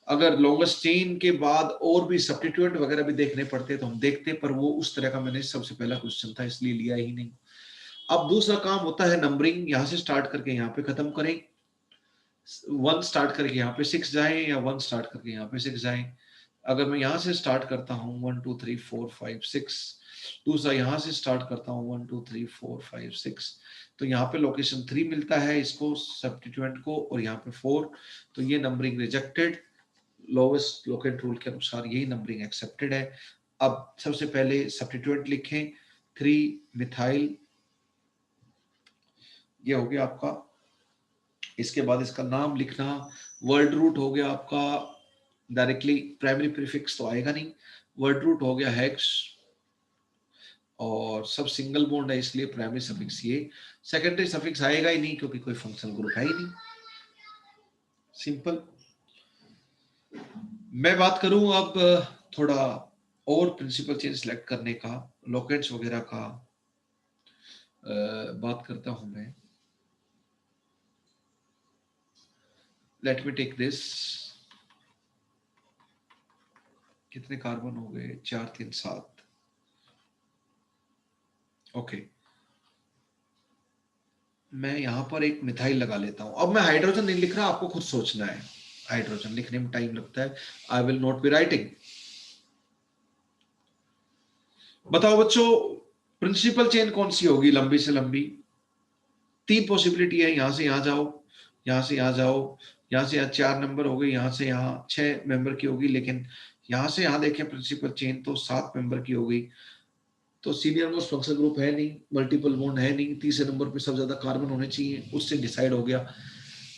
अगर लॉन्गेस्ट चेन के बाद और भी सब्स्टिट्यूएंट वगैरह भी देखने पड़ते तो हम देखते, पर वो उस तरह का मैंने सबसे पहला क्वेश्चन था इसलिए लिया ही नहीं। अब दूसरा काम होता है नंबरिंग, यहां से स्टार्ट करके यहाँ पे खत्म करें। 1 स्टार्ट करके यहाँ पे 6 जाएं, या 1 स्टार्ट करके यहाँ पे 6 जाएं। अगर मैं यहाँ से स्टार्ट करता हूँ 1 2 3 4 5 6, दूसरा यहाँ से स्टार्ट करता हूँ 1 2 3 4 5 6, तो यहाँ पे लोकेशन 3 मिलता है इसको सब्स्टिट्यूएंट को, और यहाँ पे 4, तो ये numbering rejected. Lowest locate rule के अनुसार यही नंबरिंग एक्सेप्टेड है। अब सबसे पहले सब्स्टिट्यूएंट लिखें, 3 मिथाइल, ये हो गया आपका। इसके बाद इसका नाम लिखना, वर्ड रूट हो गया आपका, डायरेक्टली प्राइमरी प्रीफिक्स तो आएगा नहीं, वर्ड रूट हो गया हेक्स, और सब सिंगल बॉन्ड है इसलिए प्राइमरी सफिक्स ये, सेकेंडरी सफिक्स आएगा ही नहीं क्योंकि कोई फंक्शनल ग्रुप है ही नहीं। सिंपल। मैं बात करूं अब थोड़ा और प्रिंसिपल चेन सिलेक्ट करने का, लोकेट्स वगैरह का बात करता हूं मैं। लेट मी टेक दिस, कितने कार्बन हो गए, 4 3 7, ओके। मैं यहां पर एक मिथाइल लगा लेता हूं। अब मैं हाइड्रोजन नहीं लिख रहा, आपको खुद सोचना है, हाइड्रोजन लिखने में टाइम लगता है। I will not be writing. बताओ बच्चों, प्रिंसिपल चेन कौन सी होगी लंबी से लंबी? 3 पॉसिबिलिटी है, यहां से यहां जाओ, यहां से यहां जाओ, यहां से यहां 4 नंबर हो गए, यहां से यहां 6 मेंबर की होगी, लेकिन यहां से यहां देखें प्रिंसिपल चेन तो 7 मेंबर की हो गई। तो सीनियर मोस्ट फंक्शनल ग्रुप है नहीं, मल्टीपल बॉन्ड है नहीं, तीसरे नंबर पे सबसे ज्यादा कार्बन होने चाहिए, उससे डिसाइड हो गया।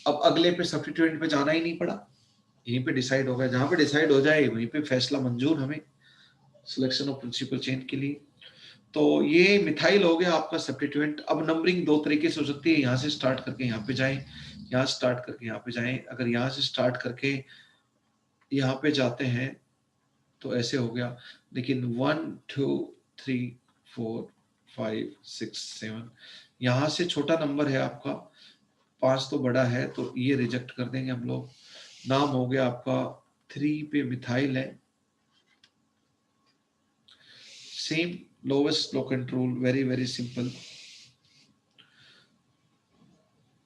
अब अगले पे सब्स्टिट्यूएंट पे जाना ही नहीं पड़ा, यहीं पे डिसाइड हो गया। जहां पे डिसाइड हो जाए वहीं पे फैसला मंजूर हमें सिलेक्शन ऑफ प्रिंसिपल चेन के लिए। तो ये मिथाइल हो गया आपका सब्स्टिट्यूएंट। अब नंबरिंग 2 तरीके से हो सकती है, यहाँ से स्टार्ट करके यहाँ पे जाएं, यहाँ स्टार्ट करके यहाँ पे जाएं। अगर यहाँ से स्टार्ट करके यहाँ पे जाते हैं तो ऐसे हो गया, लेकिन 1 2 3 4 5 6 7, यहाँ से छोटा नंबर है आपका, 5 तो बड़ा है, तो ये रिजेक्ट कर देंगे हम लोग। नाम हो गया आपका 3 पे मिथाइल है, same lowest locant rule, very very simple.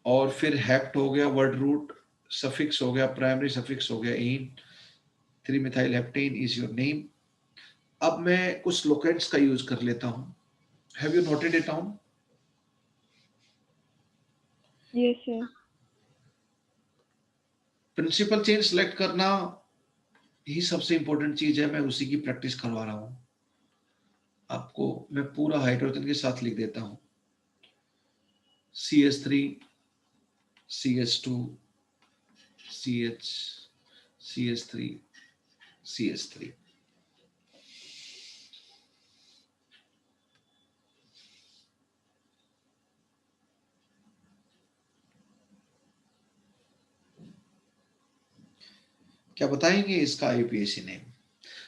और फिर हेप्ट हो गया वर्ड रूट, सफिक्स हो गया, प्राइमरी सफिक्स हो गया in, 3 methyl heptane is your name. अब मैं कुछ लोकेंट्स का यूज कर लेता हूं। Have you noted it down? Yes sir. Principal chain select करना ही सबसे इंपॉर्टेंट चीज है, मैं उसी की प्रैक्टिस करवा रहा हूं आपको। मैं पूरा हाइड्रोजन के साथ लिख देता हूं, CH3 CH2 CH CH3 CH3। क्या बताएंगे इसका आईयूपीएसी नेम?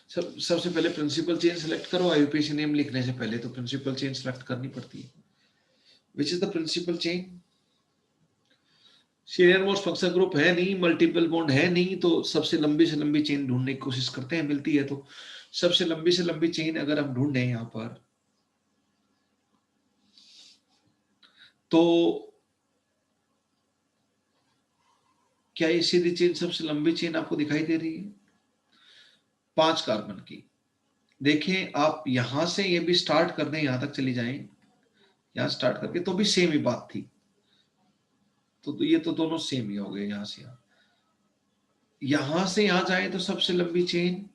सबसे पहले प्रिंसिपल चेन सेलेक्ट करो, आईयूपीएसी नेम लिखने से पहले तो प्रिंसिपल चेन सेलेक्ट करनी पड़ती है। Which is the principal chain? Senior most functional group है नहीं, मल्टीपल बॉन्ड है नहीं, तो सबसे लंबी से लंबी चेन ढूंढने की कोशिश करते हैं, मिलती है तो। सबसे लंबी से लंबी चेन अगर हम ढूंढे यहां पर, तो क्या ये सीधी चेन सबसे लंबी चेन आपको दिखाई दे रही है? 5 कार्बन की, देखें आप यहां से ये भी स्टार्ट कर दें, यहां तक चली जाएं, यहां स्टार्ट करके तो भी सेम ही बात थी। तो ये तो दोनों सेम ही हो गए। यहां से यहां जाएं तो सबसे लंबी चेन,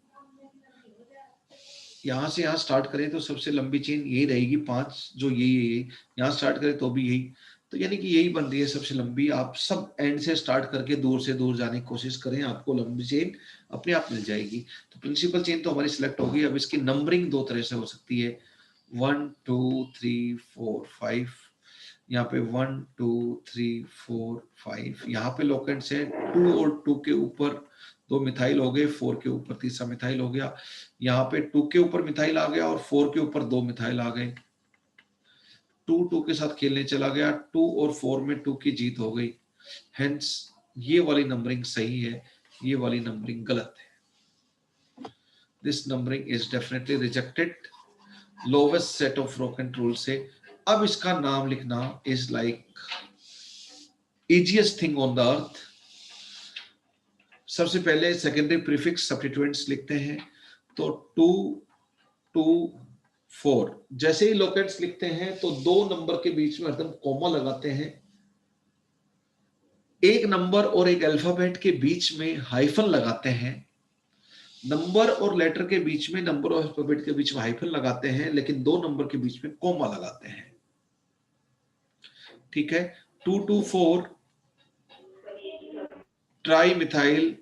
यहां से यहां स्टार्ट करें तो सबसे लंबी चेन यही रहेगी 5, जो यही यहां स्टार्ट करें तो भी यही, तो यानी कि यही बन रही है सबसे लंबी। आप सब एंड से स्टार्ट करके दूर से दूर जाने की कोशिश करें, आपको लंबी चेन अपने आप मिल जाएगी। तो प्रिंसिपल चेन तो हमारी सिलेक्ट होगी। अब इसकी नंबरिंग दो तरह से हो सकती है, 1 2 3 4 5, यहाँ पे 1 2 3 4 5, यहाँ पे लोकेंट्स है 2 और 2 के ऊपर 2 मिथाइल हो गए, 4 के ऊपर तीसरा मिथाइल हो गया, यहाँ पे 2 के ऊपर मिथाइल आ गया और 4 के ऊपर 2 मिथाइल आ गए। 2 2 के साथ खेलने चला गया, 2 और 4 में 2 की जीत हो गई। हेंस ये वाली नंबरिंग सही है, ये वाली नंबरिंग गलत है। This numbering is definitely rejected. Lowest set of रोक एंड रूल से अब इसका नाम लिखना is like easiest thing on the earth। सबसे पहले सेकेंडरी प्रीफिक्स सब्स्टिट्यूएंट्स लिखते हैं, तो 2 2 4, जैसे ही लोकेट्स लिखते हैं तो दो नंबर के बीच में हरदम कॉमा लगाते हैं। एक नंबर और एक अल्फाबेट के बीच में हाइफन लगाते हैं। नंबर और लेटर के बीच में, नंबर और अल्फाबेट के बीच में हाइफन लगाते हैं, लेकिन दो नंबर के बीच में कॉमा लगाते हैं। ठीक है, 2 2 4 ट्राई मिथाइल,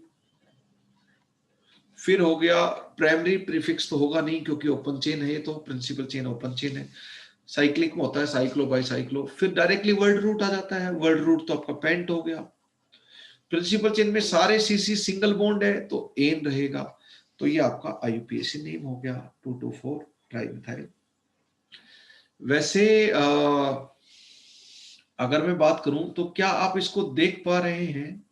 फिर हो गया प्राइमरी प्रीफिक्स तो होगा नहीं क्योंकि ओपन चेन है, तो प्रिंसिपल चेन ओपन चेन है। साइक्लिक में होता है साइक्लो बाई साइक्लो, फिर डायरेक्टली वर्ड रूट आ जाता है। वर्ड रूट तो आपका पेंट हो गया। प्रिंसिपल चेन में सारे सीसी सिंगल बॉन्ड है तो एन रहेगा, तो ये आपका आईयूपीएसी नेम हो गया 224 ट्राइमिथाइल। वैसे अगर मैं बात करूं तो क्या आप इसको देख पा रहे हैं?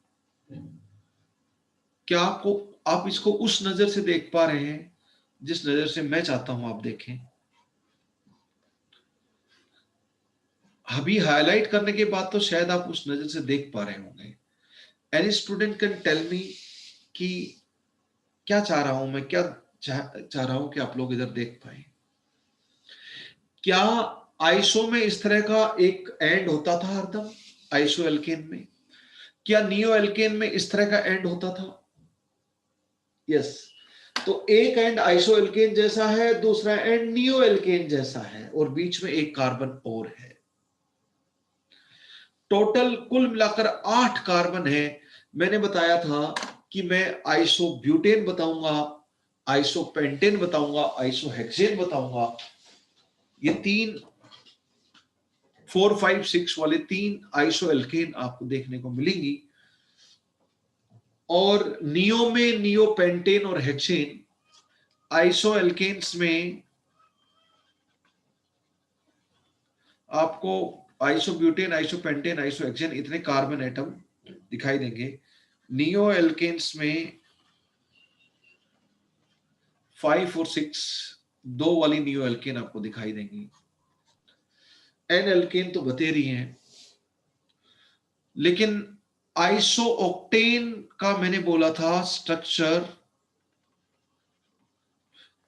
क्या आप इसको उस नजर से देख पा रहे हैं जिस नजर से मैं चाहता हूं आप देखें? अभी हाईलाइट करने के बाद तो शायद आप उस नजर से देख पा रहे होंगे। Any student can tell me कि क्या चाह रहा हूं मैं, क्या चाह रहा हूं कि आप लोग इधर देख पाए। क्या आइसो में इस तरह का एक एंड होता था हरदम आइसो एल्केन में? क्या नियो एल्केन में इस तरह का एंड होता था? यस। तो एक एंड आइसो एल्केन जैसा है, दूसरा एंड नियो एल्केन जैसा है, और बीच में एक कार्बन और है। टोटल कुल मिलाकर 8 कार्बन है। मैंने बताया था कि मैं आइसो ब्यूटेन बताऊंगा, आइसो पेंटेन बताऊंगा, आइसो हेक्सेन बताऊंगा। ये 3 4 5 6 वाले 3 आइसो एल्केन आपको देखने को मिलेंगी। और नियो में नियो पेंटेन और हेक्सेन, आइसो एल्केन्स में आपको iso butane, iso pentane, iso hexane इतने कार्बन एटम दिखाई देंगे। नियो एल्केन्स में 5 और 6 दो वाली नियो एल्केन आपको दिखाई देंगी। एन एल्केन तो बतेरी हैं, लेकिन आइसो ऑक्टेन का मैंने बोला था स्ट्रक्चर,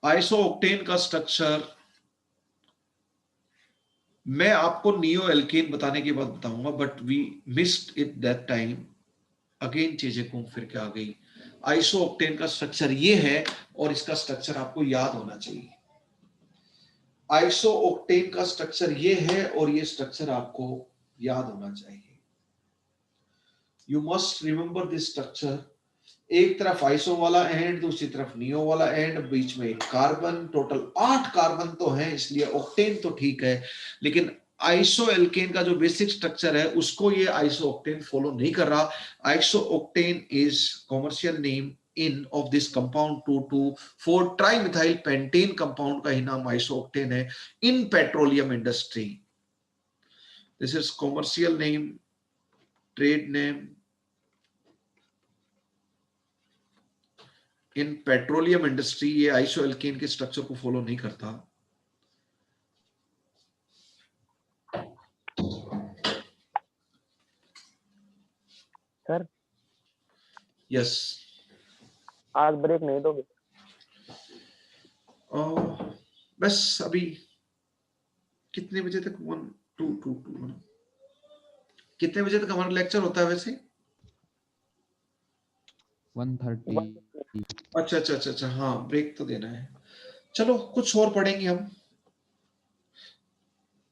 आइसो ऑक्टेन का स्ट्रक्चर मैं आपको नियो एल्केन बताने के बाद बताऊंगा, but we missed it that time. Again चीजें घूम फिर के आ गई। आइसो ऑक्टेन का स्ट्रक्चर ये है और इसका स्ट्रक्चर आपको याद होना चाहिए। आइसो ऑक्टेन का स्ट्रक्चर ये है और ये स्ट्रक्चर आपको याद होना चाहिए। You must remember this structure. एक तरफ आइसो वाला एंड, दूसरी तरफ नियो वाला एंड, बीच में एक कार्बन। टोटल 8 कार्बन तो हैं, इसलिए ऑक्टेन तो ठीक है, लेकिन आइसो एल्केन का जो बेसिक स्ट्रक्चर है उसको ये आइसो ऑक्टेन फॉलो नहीं कर रहा। Iso octane is commercial name in of this compound 2,2,4 trimethyl pentane compound का ही नाम आइसो ऑक्टेन है in petroleum industry. This is commercial name, trade name in petroleum industry. ये आइसो एल्केन के स्ट्रक्चर को फॉलो नहीं करता। सर यस, आज ब्रेक नहीं दोगे? बस अभी कितने बजे तक 1 2 2 2 कितने बजे तक हमारा लेक्चर होता है वैसे? 1:30। अच्छा अच्छा अच्छा अच्छा, हाँ ब्रेक तो देना है। चलो कुछ और पढ़ेंगे हम।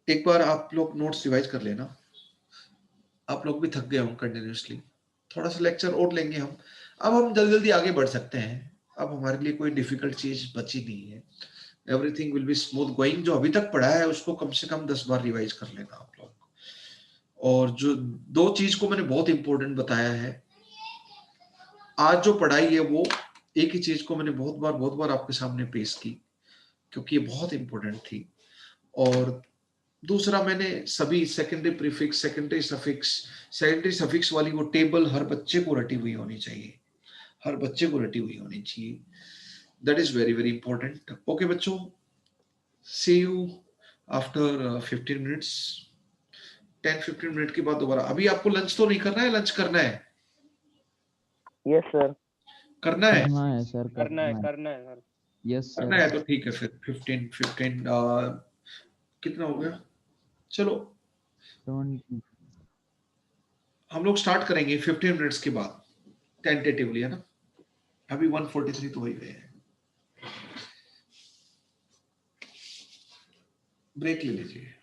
एक बार आप लोग नोट्स रिवाइज कर लेना। आप लोग भी थक गए हों कंटिन्यूसली। थोड़ा सा लेक्चर और लेंगे हम। अब हम जल्दी जल्दी आगे बढ़ सकते हैं। अब हमारे लिए कोई डिफिकल्ट चीज बची नहीं है। Everything will be smooth going. जो अभी तक पढ़ा है उसको कम से कम 10 बार रिवाइज कर लेना आप लोग। और जो दो चीज को मैंने बहुत इंपॉर्टेंट बताया है, आज जो पढ़ाई है वो एक ही चीज को मैंने बहुत बार आपके सामने पेश की, क्योंकि ये बहुत इंपॉर्टेंट थी। और दूसरा, मैंने सभी सेकेंडरी प्रीफिक्स, सेकेंडरी सफिक्स वाली वो टेबल हर बच्चे को रटी हुई होनी चाहिए। हर बच्चे को रटी हुई होनी चाहिए। That is very very important. Okay बच्चों, सी यू आफ्टर 15 मिनट्स। 10-15 मिनट के बाद दोबारा। अभी आपको लंच तो नहीं करना है? लंच करना है? Yes sir. करना है? करना है सर, करना है सर। यस करना सर। है तो ठीक है फिर। 15 कितना हो गया? चलो 20। हम लोग स्टार्ट करेंगे 15 मिनट्स के बाद टेंटेटिवली, है ना? अभी 1:43 तो हो ही गए हैं। ब्रेक ले लीजिए।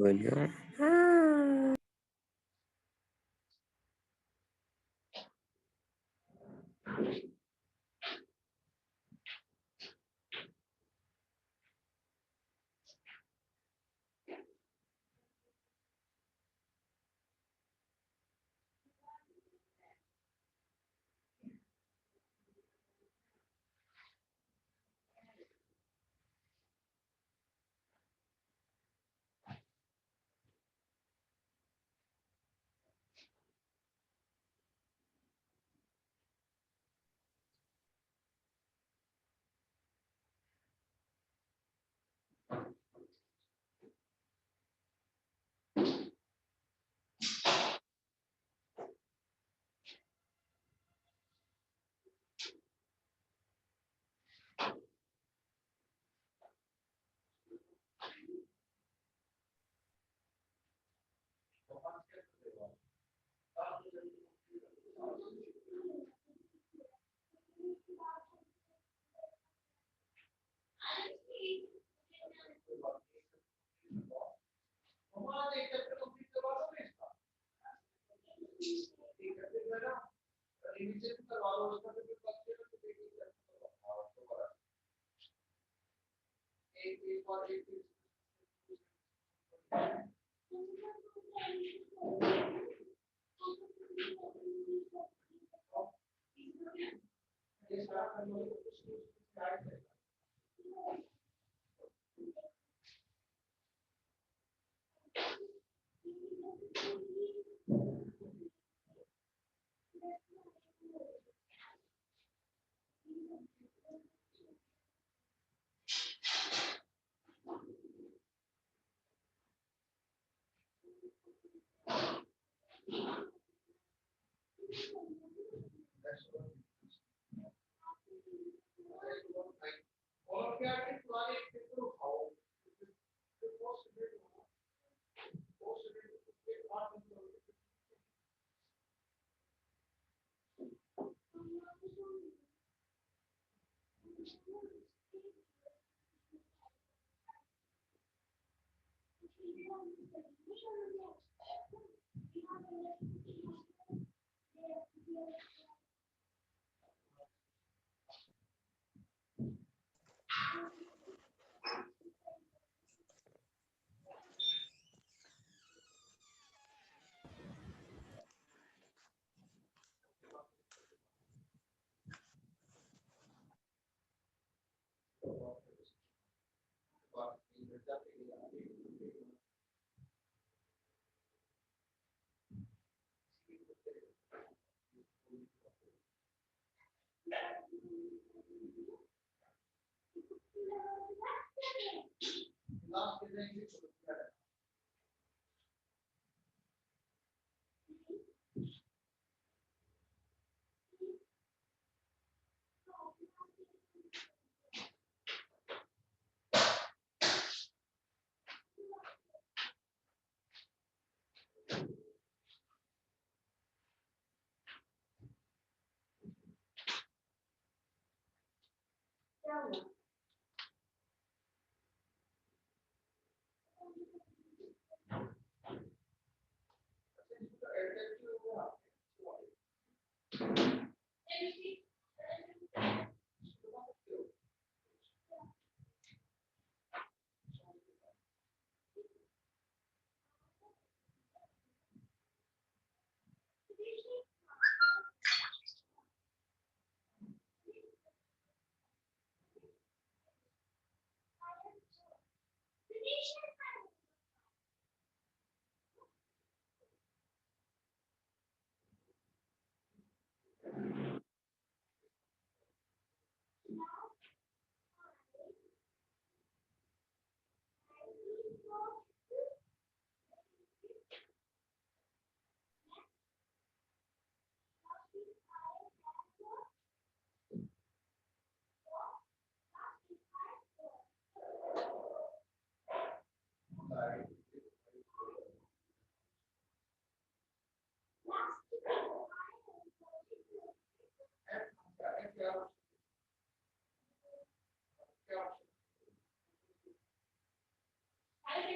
बोलियो।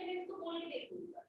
मैंने इसको बोल के देखूंगा